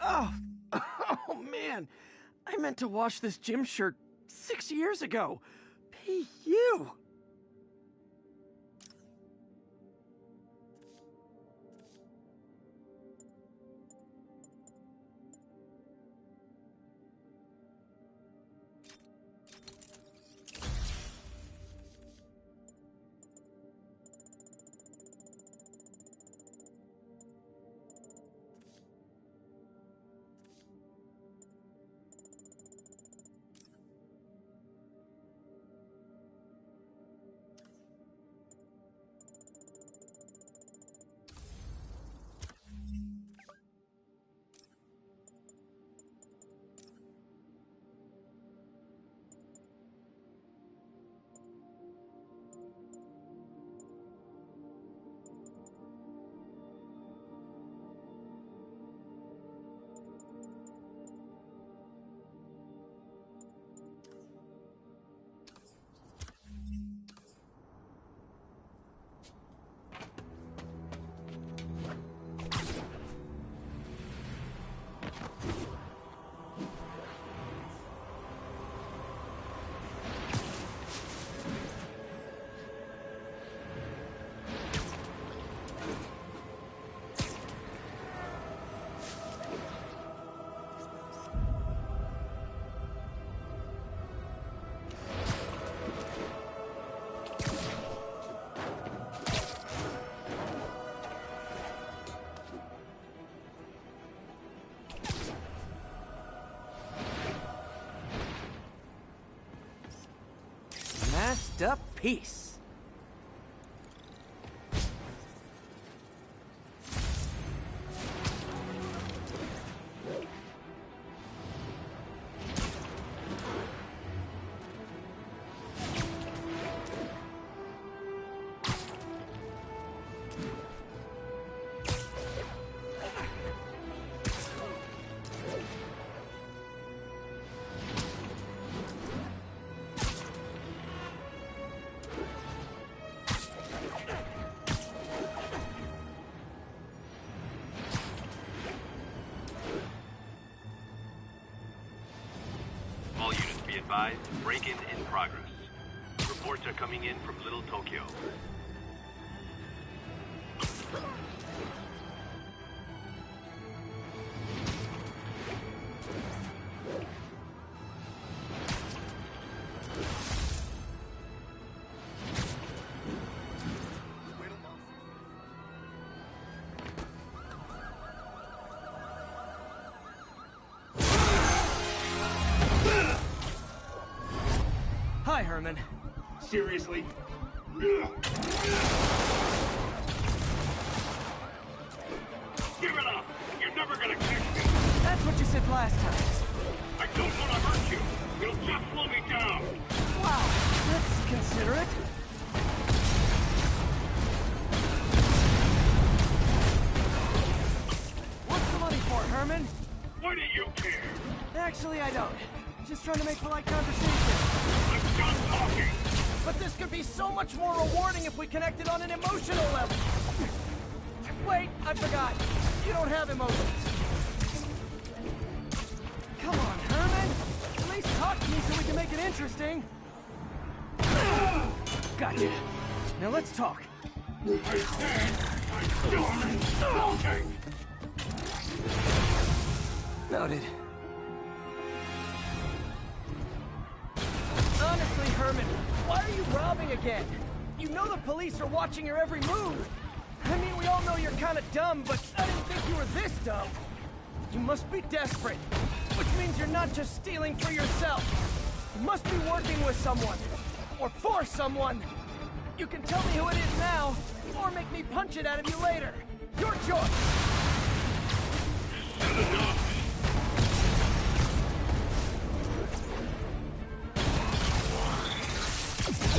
Oh, oh man, I meant to wash this gym shirt 6 years ago. P.U. Masterpiece. All units be advised, break-in in progress. Reports are coming in from Little Tokyo. Hi, Herman. Seriously? Give it up! You're never gonna catch me! That's what you said last time. I don't want to hurt you! It'll just slow me down! Wow, that's considerate. What's the money for, Herman? Why do you care? Actually, I don't. Just trying to make polite conversation. I'm done talking! But this could be so much more rewarding if we connected on an emotional level. Wait, I forgot. You don't have emotions. Come on, Herman. At least talk to me so we can make it interesting. Gotcha. Now let's talk. I said I'm done talking! Noted. Honestly, Herman, why are you robbing again? You know the police are watching your every move. I mean, we all know you're kind of dumb, but I didn't think you were this dumb. You must be desperate, which means you're not just stealing for yourself. You must be working with someone, or for someone. You can tell me who it is now, or make me punch it out of you later. Your choice.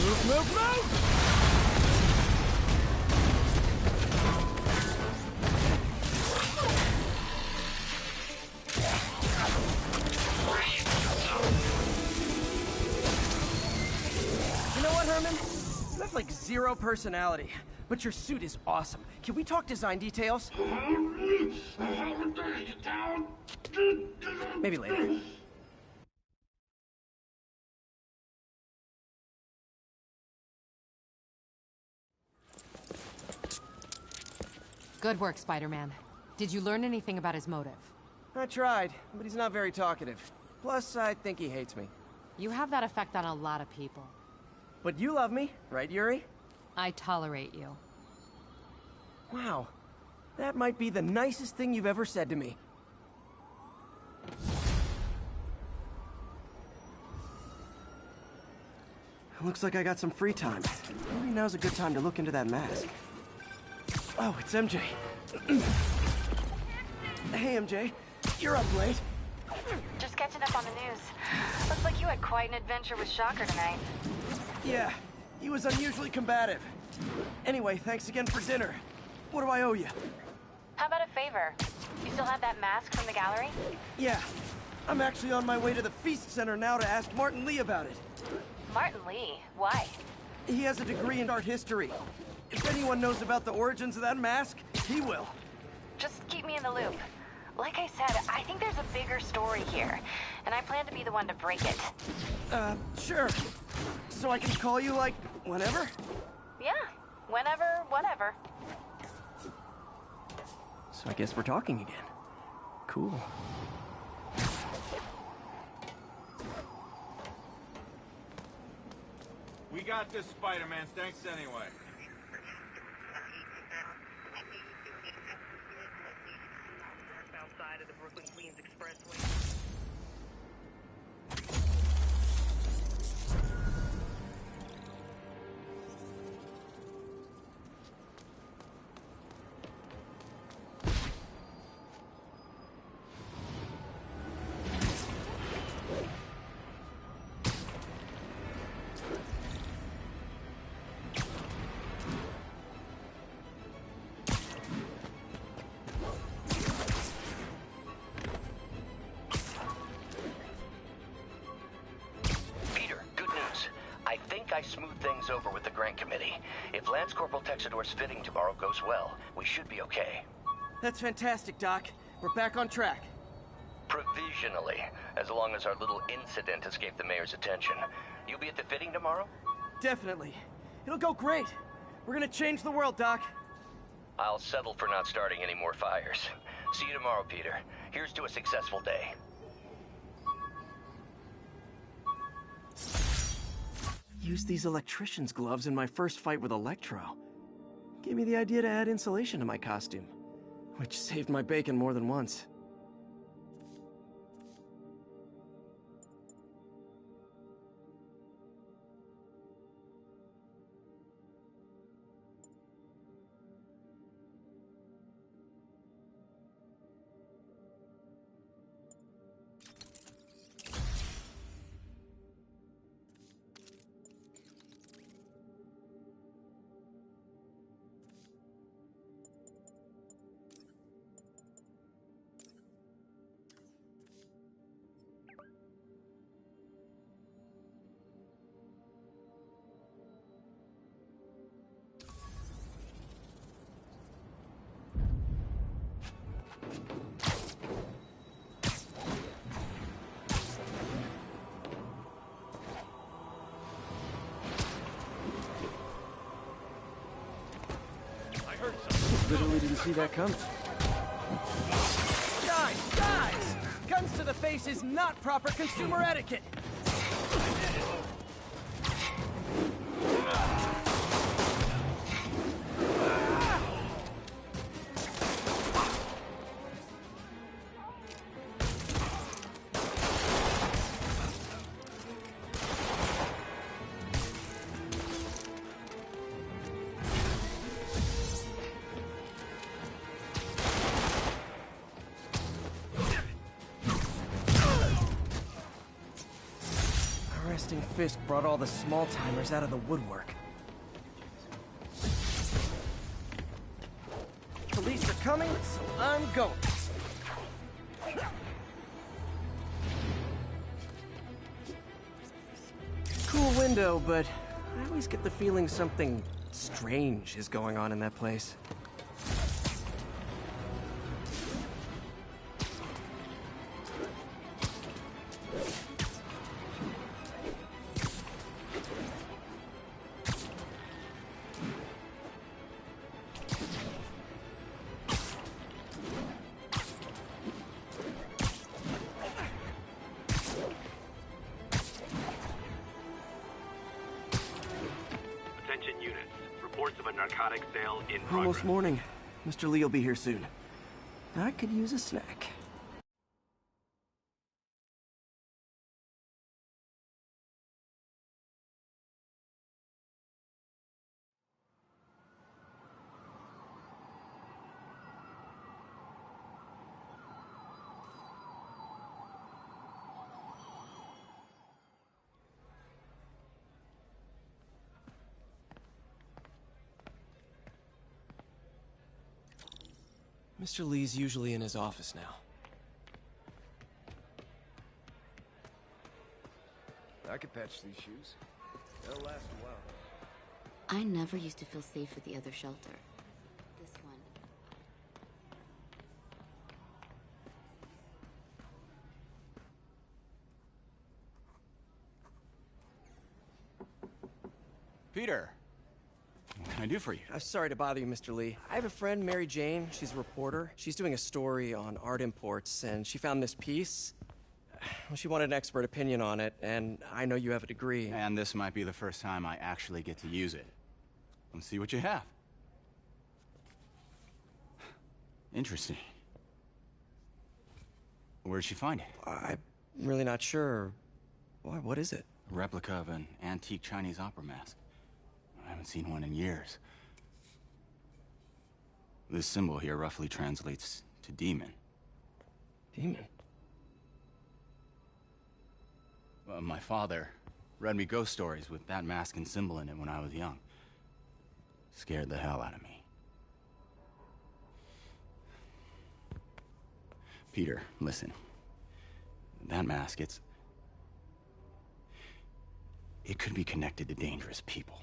Move, move, move! You know what, Herman? You have like zero personality, but your suit is awesome. Can we talk design details? Maybe later. Good work, Spider-Man. Did you learn anything about his motive? I tried, but he's not very talkative. Plus, I think he hates me. You have that effect on a lot of people. But you love me, right, Yuri? I tolerate you. Wow. That might be the nicest thing you've ever said to me. Looks like I got some free time. Maybe now's a good time to look into that mask. Oh, it's MJ. Hey, MJ. You're up late. Just catching up on the news. Looks like you had quite an adventure with Shocker tonight. Yeah, he was unusually combative. Anyway, thanks again for dinner. What do I owe you? How about a favor? You still have that mask from the gallery? Yeah. I'm actually on my way to the Feast Center now to ask Martin Lee about it. Martin Lee? Why? He has a degree in art history. If anyone knows about the origins of that mask, he will. Just keep me in the loop. Like I said, I think there's a bigger story here, and I plan to be the one to break it. Sure. So I can call you, like, whenever? Yeah, whenever, whatever. So I guess we're talking again. Cool. We got this, Spider-Man. Thanks anyway. Outside of the Brooklyn-Queens Expressway. I smoothed things over with the grant committee. If Lance Corporal Texidor's fitting tomorrow goes well, we should be okay. That's fantastic, Doc. We're back on track. Provisionally, as long as our little incident escaped the mayor's attention. You'll be at the fitting tomorrow? Definitely. It'll go great. We're gonna change the world, Doc. I'll settle for not starting any more fires. See you tomorrow, Peter. Here's to a successful day. Used these electrician's gloves in my first fight with Electro. Gave me the idea to add insulation to my costume, which saved my bacon more than once. Literally didn't see that coming. Guys! Guns to the face is not proper consumer etiquette! Resting Fist brought all the small-timers out of the woodwork. Police are coming, so I'm going. Cool window, but I always get the feeling something strange is going on in that place. Attention units. Reports of a narcotic sale in progress. Almost morning. Mr. Lee will be here soon. I could use a snack. Mr. Lee's usually in his office now. I could patch these shoes. They'll last a while. I never used to feel safe at the other shelter. This one. Peter! What can I do for you? Sorry to bother you, Mr. Lee. I have a friend, Mary Jane. She's a reporter. She's doing a story on art imports, and she found this piece. Well, she wanted an expert opinion on it, and I know you have a degree. And this might be the first time I actually get to use it. Let's see what you have. Interesting. Where did she find it? I'm really not sure. Why, what is it? A replica of an antique Chinese opera mask. I haven't seen one in years. This symbol here roughly translates to demon. Demon? Well, my father read me ghost stories with that mask and symbol in it when I was young. Scared the hell out of me. Peter, listen. That mask, It could be connected to dangerous people.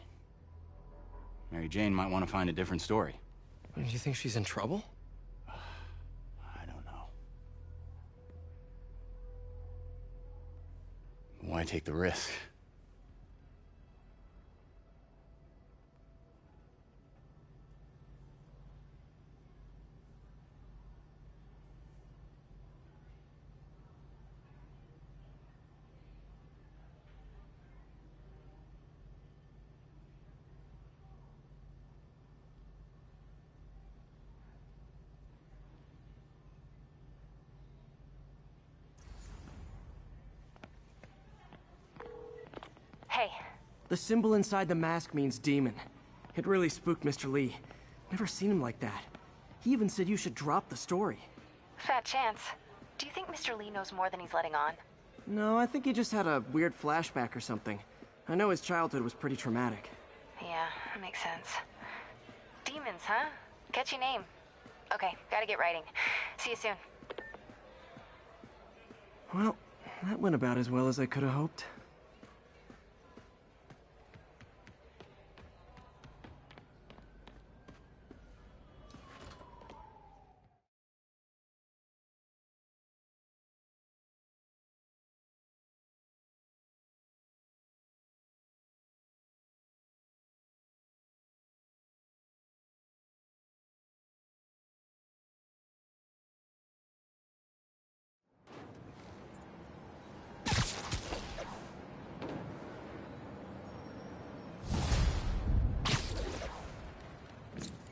Mary Jane might want to find a different story. Do you think she's in trouble? I don't know. Why take the risk? Hey. The symbol inside the mask means demon. It really spooked Mr. Lee. Never seen him like that. He even said you should drop the story. Fat chance. Do you think Mr. Lee knows more than he's letting on? No, I think he just had a weird flashback or something. I know his childhood was pretty traumatic. Yeah, that makes sense. Demons, huh? Catchy name. Okay, gotta get writing. See you soon. Well, that went about as well as I could have hoped.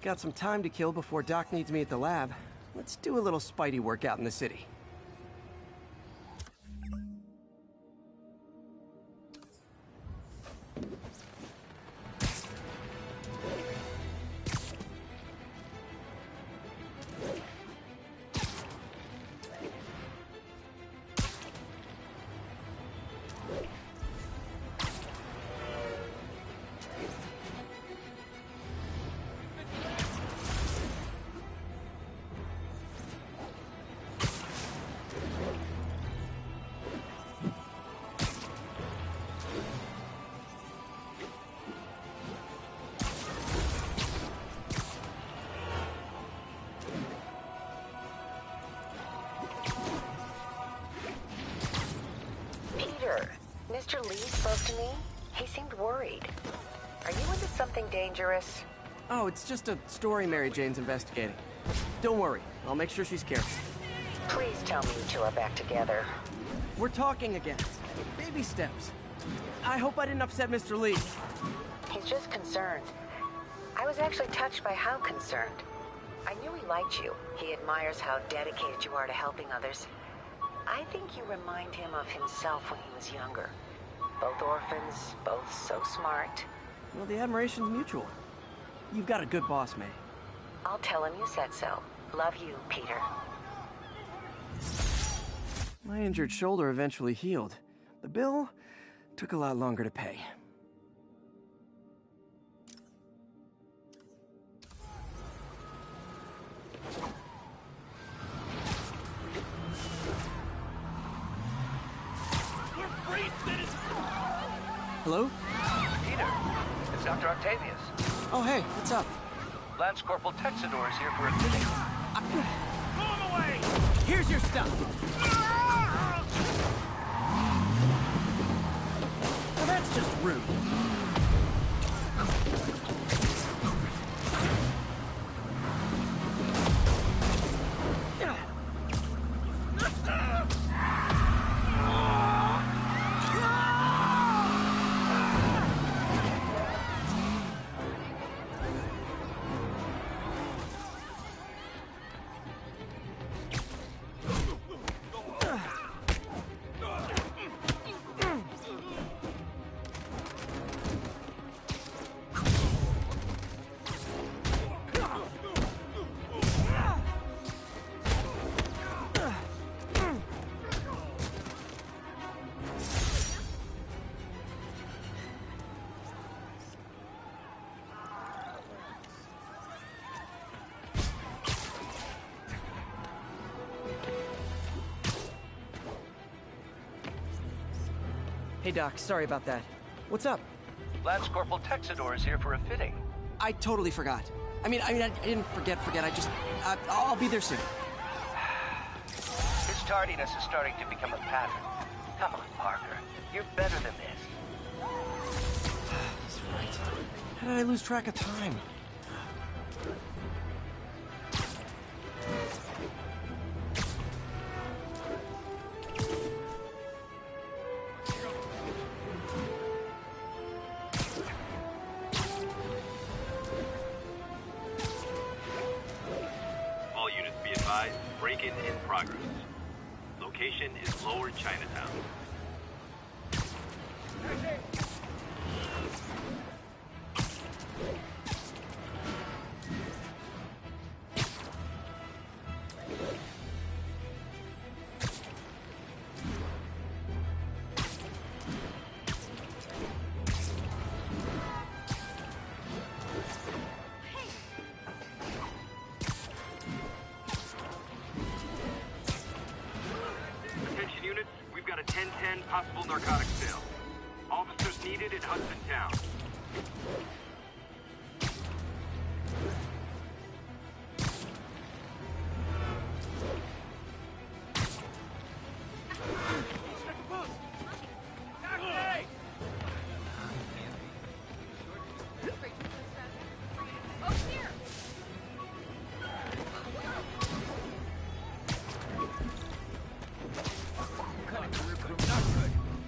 Got some time to kill before Doc needs me at the lab. Let's do a little Spidey work out in the city. Mr. Lee spoke to me. He seemed worried. Are you into something dangerous? Oh, it's just a story Mary Jane's investigating. Don't worry, I'll make sure she's careful. Please tell me you two are back together. We're talking again. Baby steps. I hope I didn't upset Mr. Lee. He's just concerned. I was actually touched by how concerned. I knew he liked you. He admires how dedicated you are to helping others. I think you remind him of himself when he was younger. Both orphans, both so smart. Well, the admiration's mutual. You've got a good boss, May. I'll tell him you said so. Love you, Peter. My injured shoulder eventually healed. The bill took a lot longer to pay. Hello? Peter, it's Dr. Octavius. Oh, hey, what's up? Lance Corporal Texador is here for a fitting. Move away! Here's your stuff. Well, that's just rude. Hey, Doc, sorry about that. What's up? Lance Corporal Texador is here for a fitting. I totally forgot. I didn't forget. I'll be there soon. His tardiness is starting to become a pattern. Come on, Parker. You're better than this. He's right. How did I lose track of time? All units be advised, break-in in progress. Location is Lower Chinatown. Attention units, we've got a 10-10 possible narcotics sale. Officers needed in Hudson Town.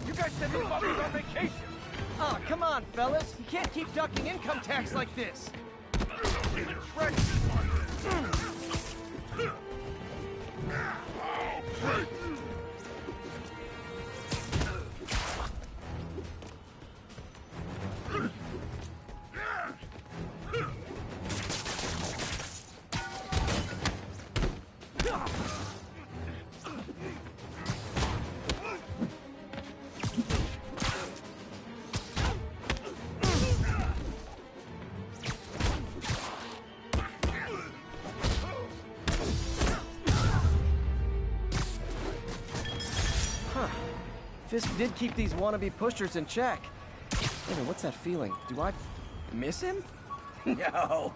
You guys said these fuckers on vacation! Oh, come on, fellas. You can't keep ducking income tax like this. Fisk did keep these wannabe pushers in check. Wait a minute, what's that feeling? Do I miss him? No.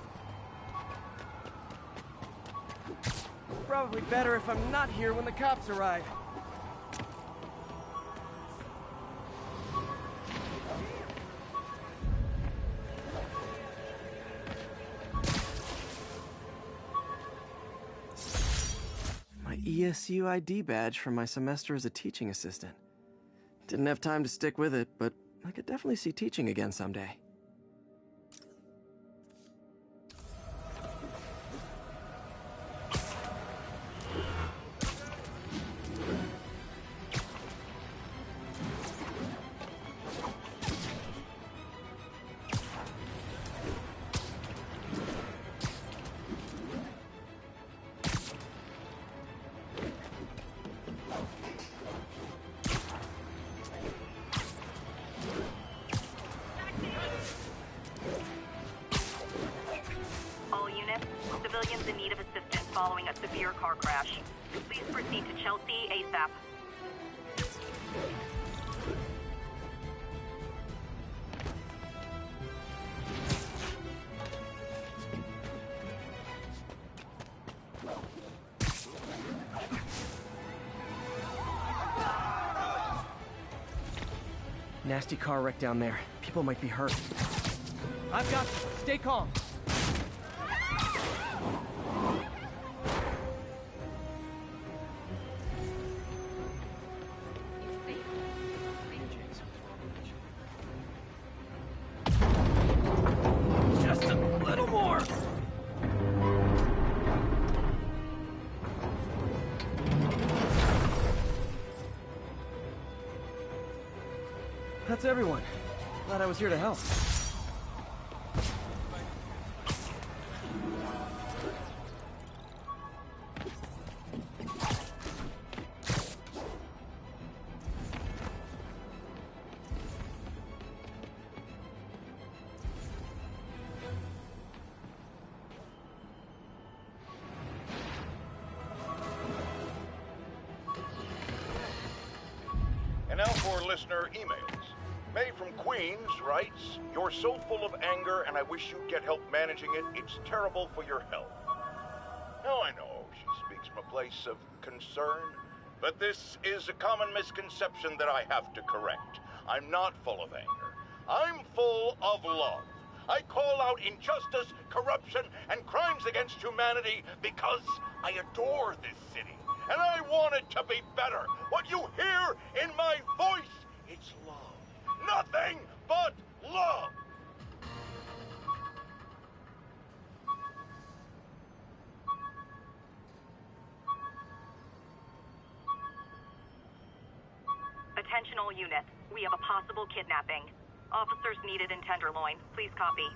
Probably better if I'm not here when the cops arrive. My ESU ID badge from my semester as a teaching assistant. Didn't have time to stick with it, but I could definitely see teaching again someday. Civilians in need of assistance following a severe car crash. Please proceed to Chelsea ASAP. Nasty car wreck down there. People might be hurt. I've got you. Stay calm. Just a little more. That's everyone. Glad I was here to help. And now for listener emails. May from Queens writes, "You're so full of anger and I wish you'd get help managing it. It's terrible for your health." Now I know she speaks from a place of concern, but this is a common misconception that I have to correct. I'm not full of anger. I'm full of love. I call out injustice, corruption, and crimes against humanity because I adore this city, and I want it to be better. What you hear in my voice, it's love. Nothing but love. Attention all units. We have a possible kidnapping. Officers needed in Tenderloin. Please copy.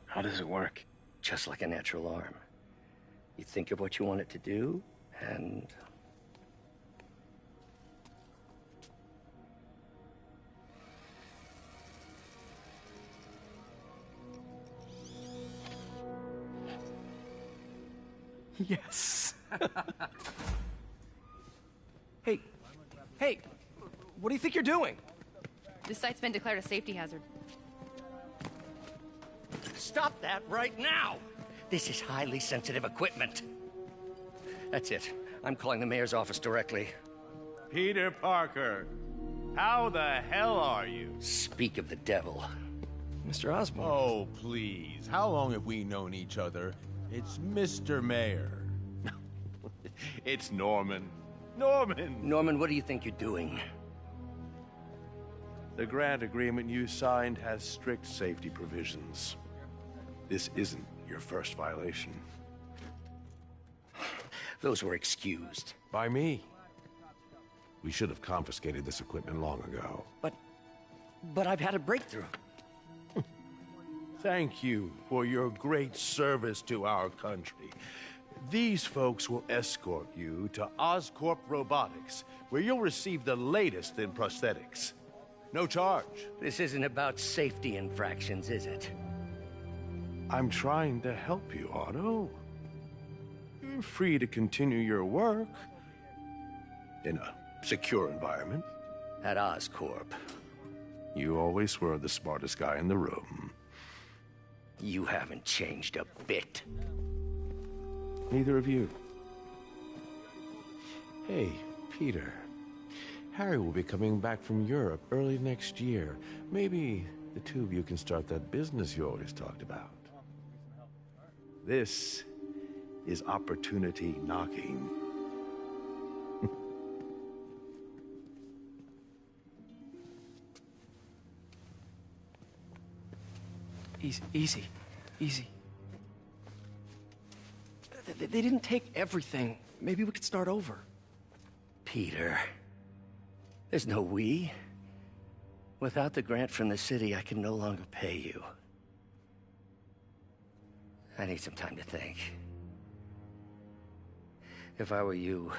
How does it work? Just like a natural arm. You think of what you want it to do, and... Yes. Hey, what do you think you're doing? This site's been declared a safety hazard. Stop that right now! This is highly sensitive equipment. That's it. I'm calling the mayor's office directly. Peter Parker, how the hell are you? Speak of the devil. Mr. Osborn. Oh, please. How long have we known each other? It's Mr. Mayor. It's Norman. Norman, what do you think you're doing? The grant agreement you signed has strict safety provisions. This isn't your first violation. Those were excused. By me. We should have confiscated this equipment long ago. But I've had a breakthrough. Thank you for your great service to our country. These folks will escort you to Oscorp Robotics, where you'll receive the latest in prosthetics. No charge. This isn't about safety infractions, is it? I'm trying to help you, Otto. You're free to continue your work in a secure environment. At Oscorp. You always were the smartest guy in the room. You haven't changed a bit. Neither of you. Hey, Peter. Harry will be coming back from Europe early next year. Maybe the two of you can start that business you always talked about. This is opportunity knocking. Easy. They didn't take everything. Maybe we could start over. Peter, there's no we. Without the grant from the city, I can no longer pay you. I need some time to think. If I were you,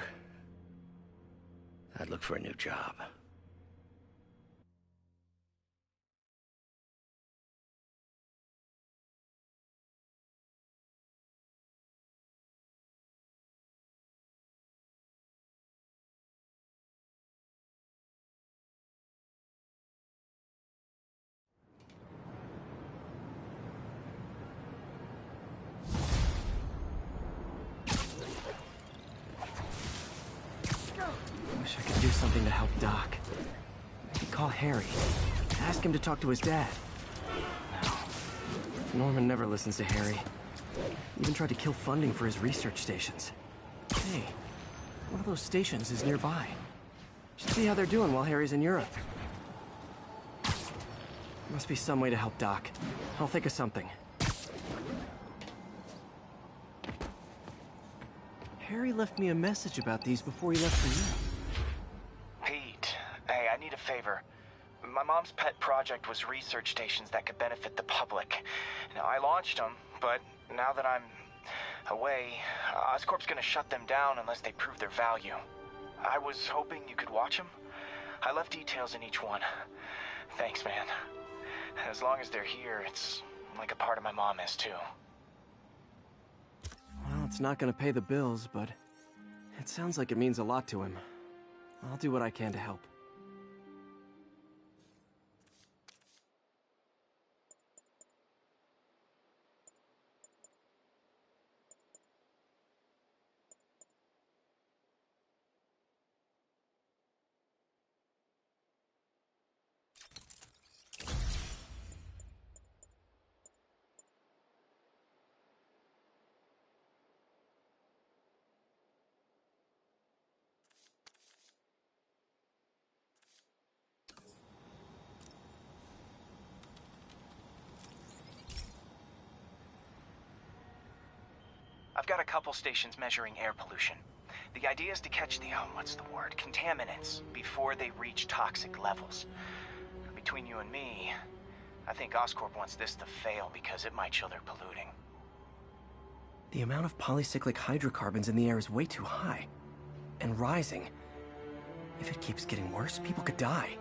I'd look for a new job. Wish I could do something to help Doc. Maybe call Harry. Ask him to talk to his dad. No. Norman never listens to Harry. Even tried to kill funding for his research stations. Hey, one of those stations is nearby. Should see how they're doing while Harry's in Europe. Must be some way to help Doc. I'll think of something. Harry left me a message about these before he left for you. Pete, hey, I need a favor. My mom's pet project was research stations that could benefit the public. Now, I launched them, but now that I'm away, Oscorp's gonna shut them down unless they prove their value. I was hoping you could watch them. I left details in each one. Thanks, man. As long as they're here, it's like a part of my mom is, too. Well, it's not gonna pay the bills, but it sounds like it means a lot to him. I'll do what I can to help. I've got a couple stations measuring air pollution. The idea is to catch the, contaminants before they reach toxic levels. Between you and me, I think Oscorp wants this to fail because it might show they're polluting. The amount of polycyclic hydrocarbons in the air is way too high. And rising. If it keeps getting worse, people could die.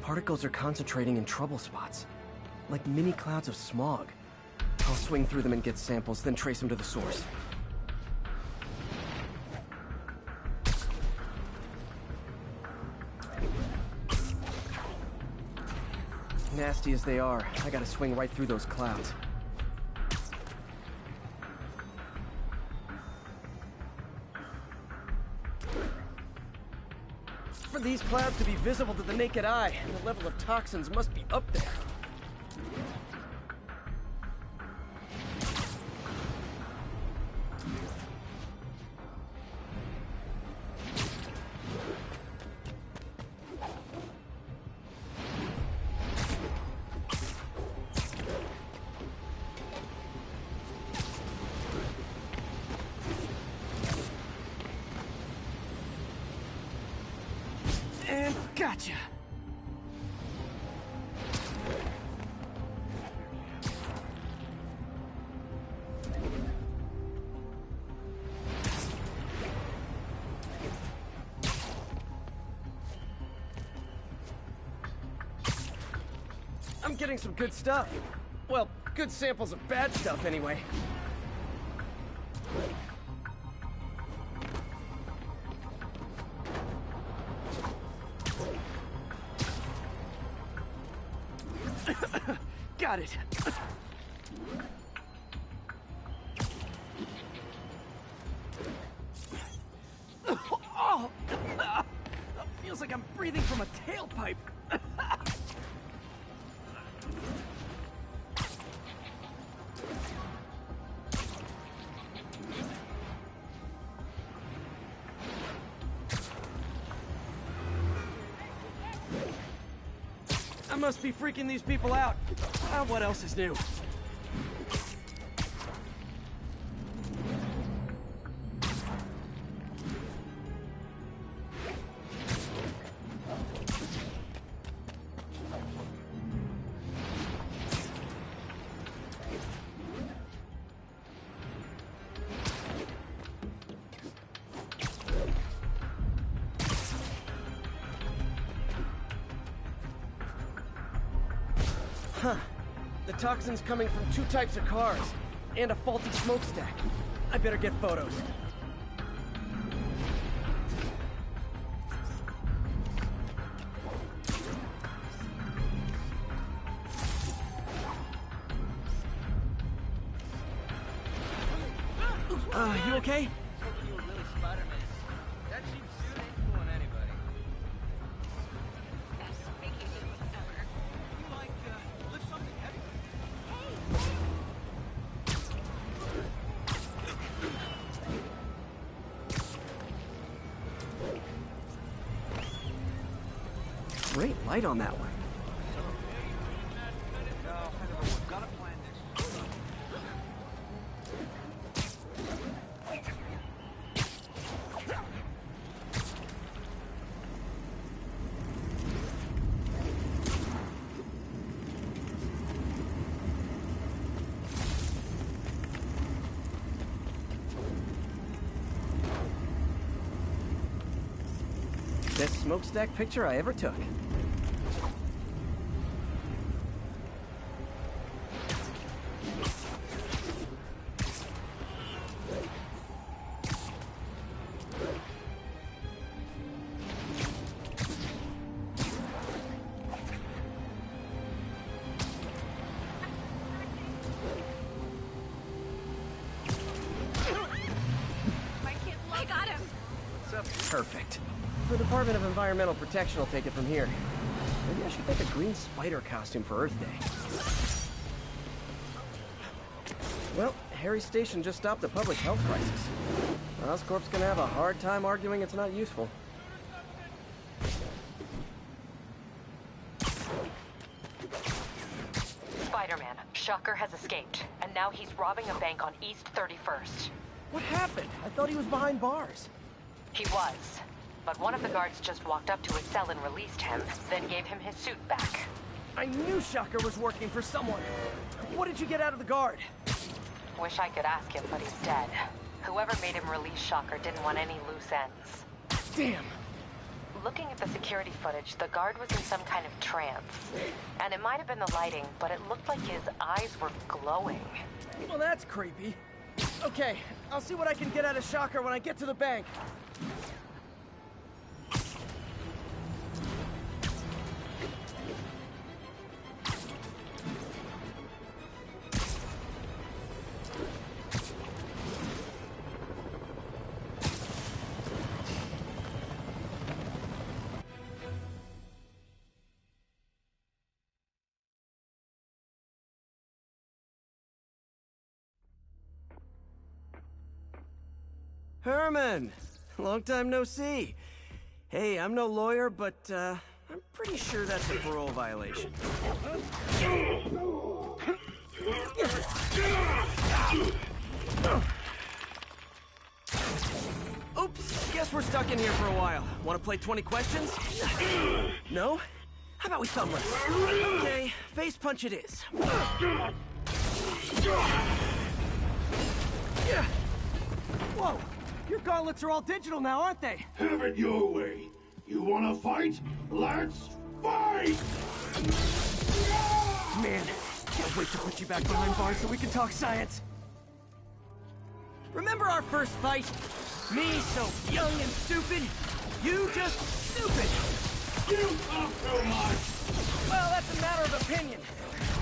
Particles are concentrating in trouble spots, like mini clouds of smog. I'll swing through them and get samples, then trace them to the source. Nasty as they are, I gotta swing right through those clouds. For these clouds to be visible to the naked eye, the level of toxins must be up there. And gotcha! I'm getting some good stuff. Well, good samples of bad stuff anyway. Got it. Oh, feels like I'm breathing from a tailpipe. I must be freaking these people out. What else is new? Huh. The toxin's coming from two types of cars, and a faulty smokestack. I better get photos. You okay? Great light on that one. Best smokestack picture I ever took. I got him! Perfect. The Department of Environmental Protection will take it from here. Maybe I should make a green spider costume for Earth Day. Well, Harry's station just stopped a public health crisis. Oscorp's gonna have a hard time arguing it's not useful. Spider-Man, Shocker has escaped, and now he's robbing a bank on East 31st. What happened? I thought he was behind bars. He was. But one of the guards just walked up to his cell and released him, then gave him his suit back. I knew Shocker was working for someone. What did you get out of the guard? Wish I could ask him, but he's dead. Whoever made him release Shocker didn't want any loose ends. Damn! Looking at the security footage, the guard was in some kind of trance. And it might have been the lighting, but it looked like his eyes were glowing. Well, that's creepy. Okay, I'll see what I can get out of Shocker when I get to the bank. Herman! Long time no see. Hey, I'm no lawyer, but, I'm pretty sure that's a parole violation. Oops, guess we're stuck in here for a while. Want to play 20 questions? No? How about we thumb wrestle? Okay, face punch it is. Whoa! Your gauntlets are all digital now, aren't they? Have it your way. You wanna fight? Let's fight! Man, can't wait to put you back behind bars so we can talk science. Remember our first fight? Me so young and stupid, you just stupid. You talk too much! Well, that's a matter of opinion.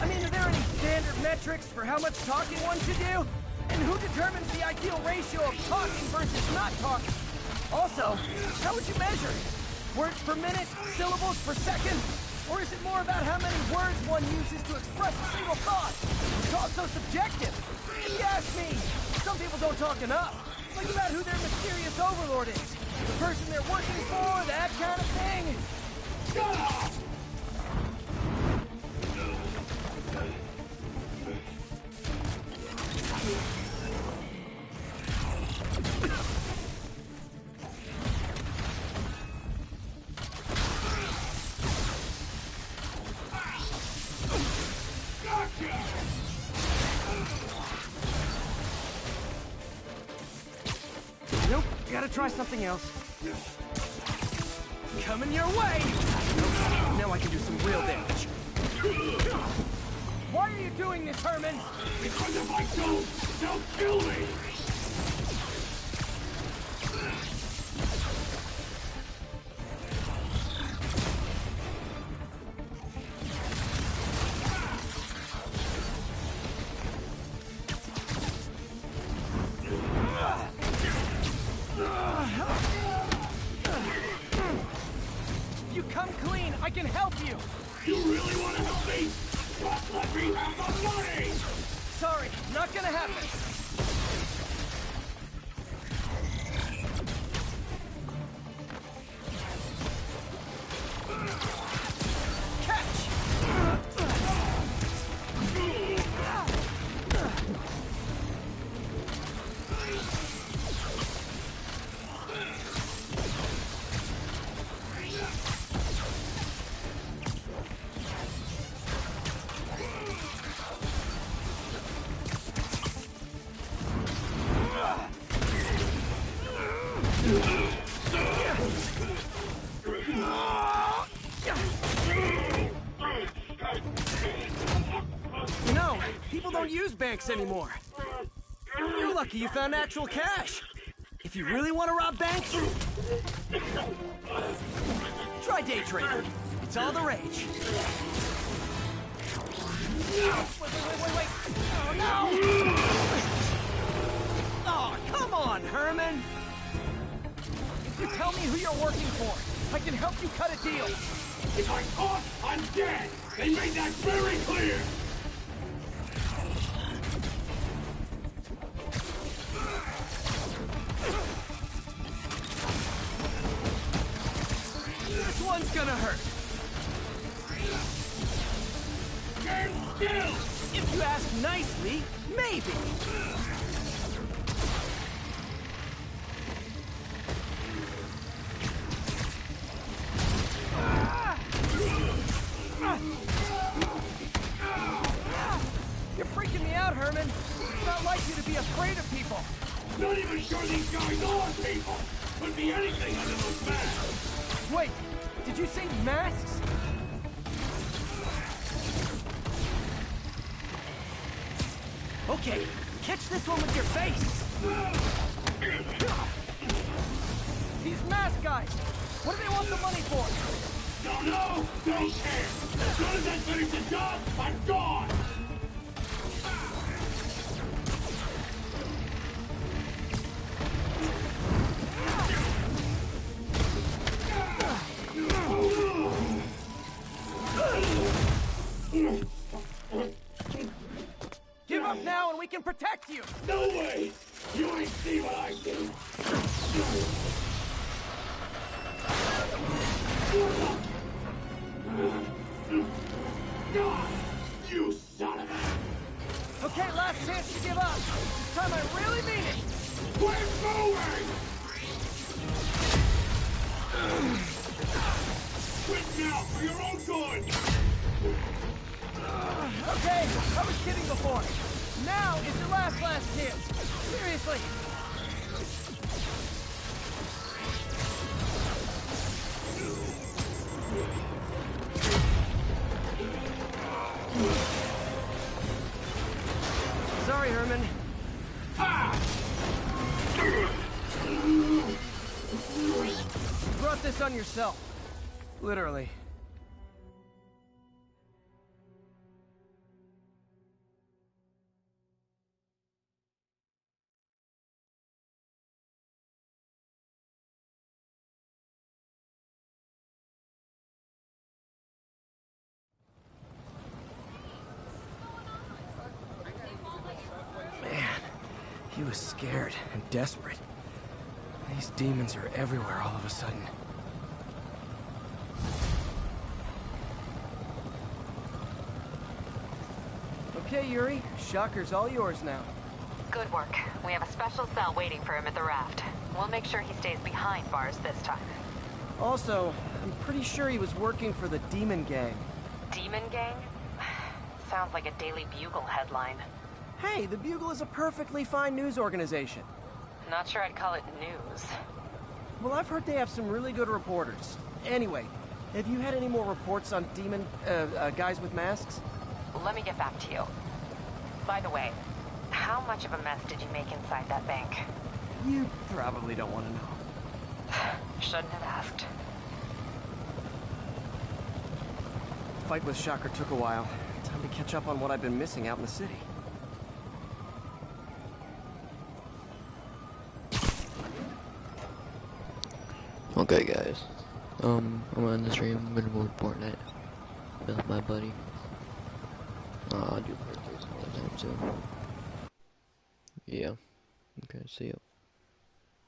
I mean, are there any standard metrics for how much talking one should do? And who determines the ideal ratio of talking versus not talking? Also, how would you measure it? Words per minute? Syllables per second? Or is it more about how many words one uses to express a single thought? It's all so subjective. If you ask me, some people don't talk enough. Think about who their mysterious overlord is. The person they're working for, that kind of thing. Shut up! Nope, gotta try something else. Coming your way! Now I can do some real damage. Why are you doing this, Herman? Because if I don't, they'll kill me! If you come clean, I can help you! You really want to help me? But let me have the money! Sorry, not gonna happen. You know, people don't use banks anymore. You're lucky you found actual cash. If you really want to rob banks, try day trading. It's all the rage. Wait. Oh, no! Oh, come on, Herman! If you tell me who you're working for, I can help you cut a deal. If I'm caught, I'm dead! They made that very clear! This one's gonna hurt. Stand still! If you ask nicely, maybe. You're freaking me out, Herman. It's not like you to be afraid of people. Not even sure these guys are people! Could be anything under those masks! Wait, did you say masks? Okay, catch this one with your face! These mask guys! What do they want the money for? Don't know! Don't care! As soon as I finish the job, I'm gone! Give up now and we can protect you! No way! You ain't see what I see! You son of a... Okay, last chance to give up. This time I really mean it. We're moving! Quit now for your own good! Okay, I was kidding before. Now is your last chance. Seriously. Sorry, Herman. You brought this on yourself. Literally. Man, he was scared and desperate. These demons are everywhere all of a sudden. Okay, Yuri. Shocker's all yours now. Good work. We have a special cell waiting for him at the raft. We'll make sure he stays behind bars this time. Also, I'm pretty sure he was working for the Demon Gang. Demon Gang? Sounds like a Daily Bugle headline. Hey, the Bugle is a perfectly fine news organization. Not sure I'd call it news. Well, I've heard they have some really good reporters. Anyway, have you had any more reports on demon, guys with masks? Let me get back to you. By the way, how much of a mess did you make inside that bank? You probably don't want to know. Shouldn't have asked. The fight with Shocker took a while. Time to catch up on what I've been missing out in the city. Okay, guys. I'm on the stream. I'm gonna move Fortnite with my buddy. I'll do birthdays all the time, so yeah. Okay, see ya.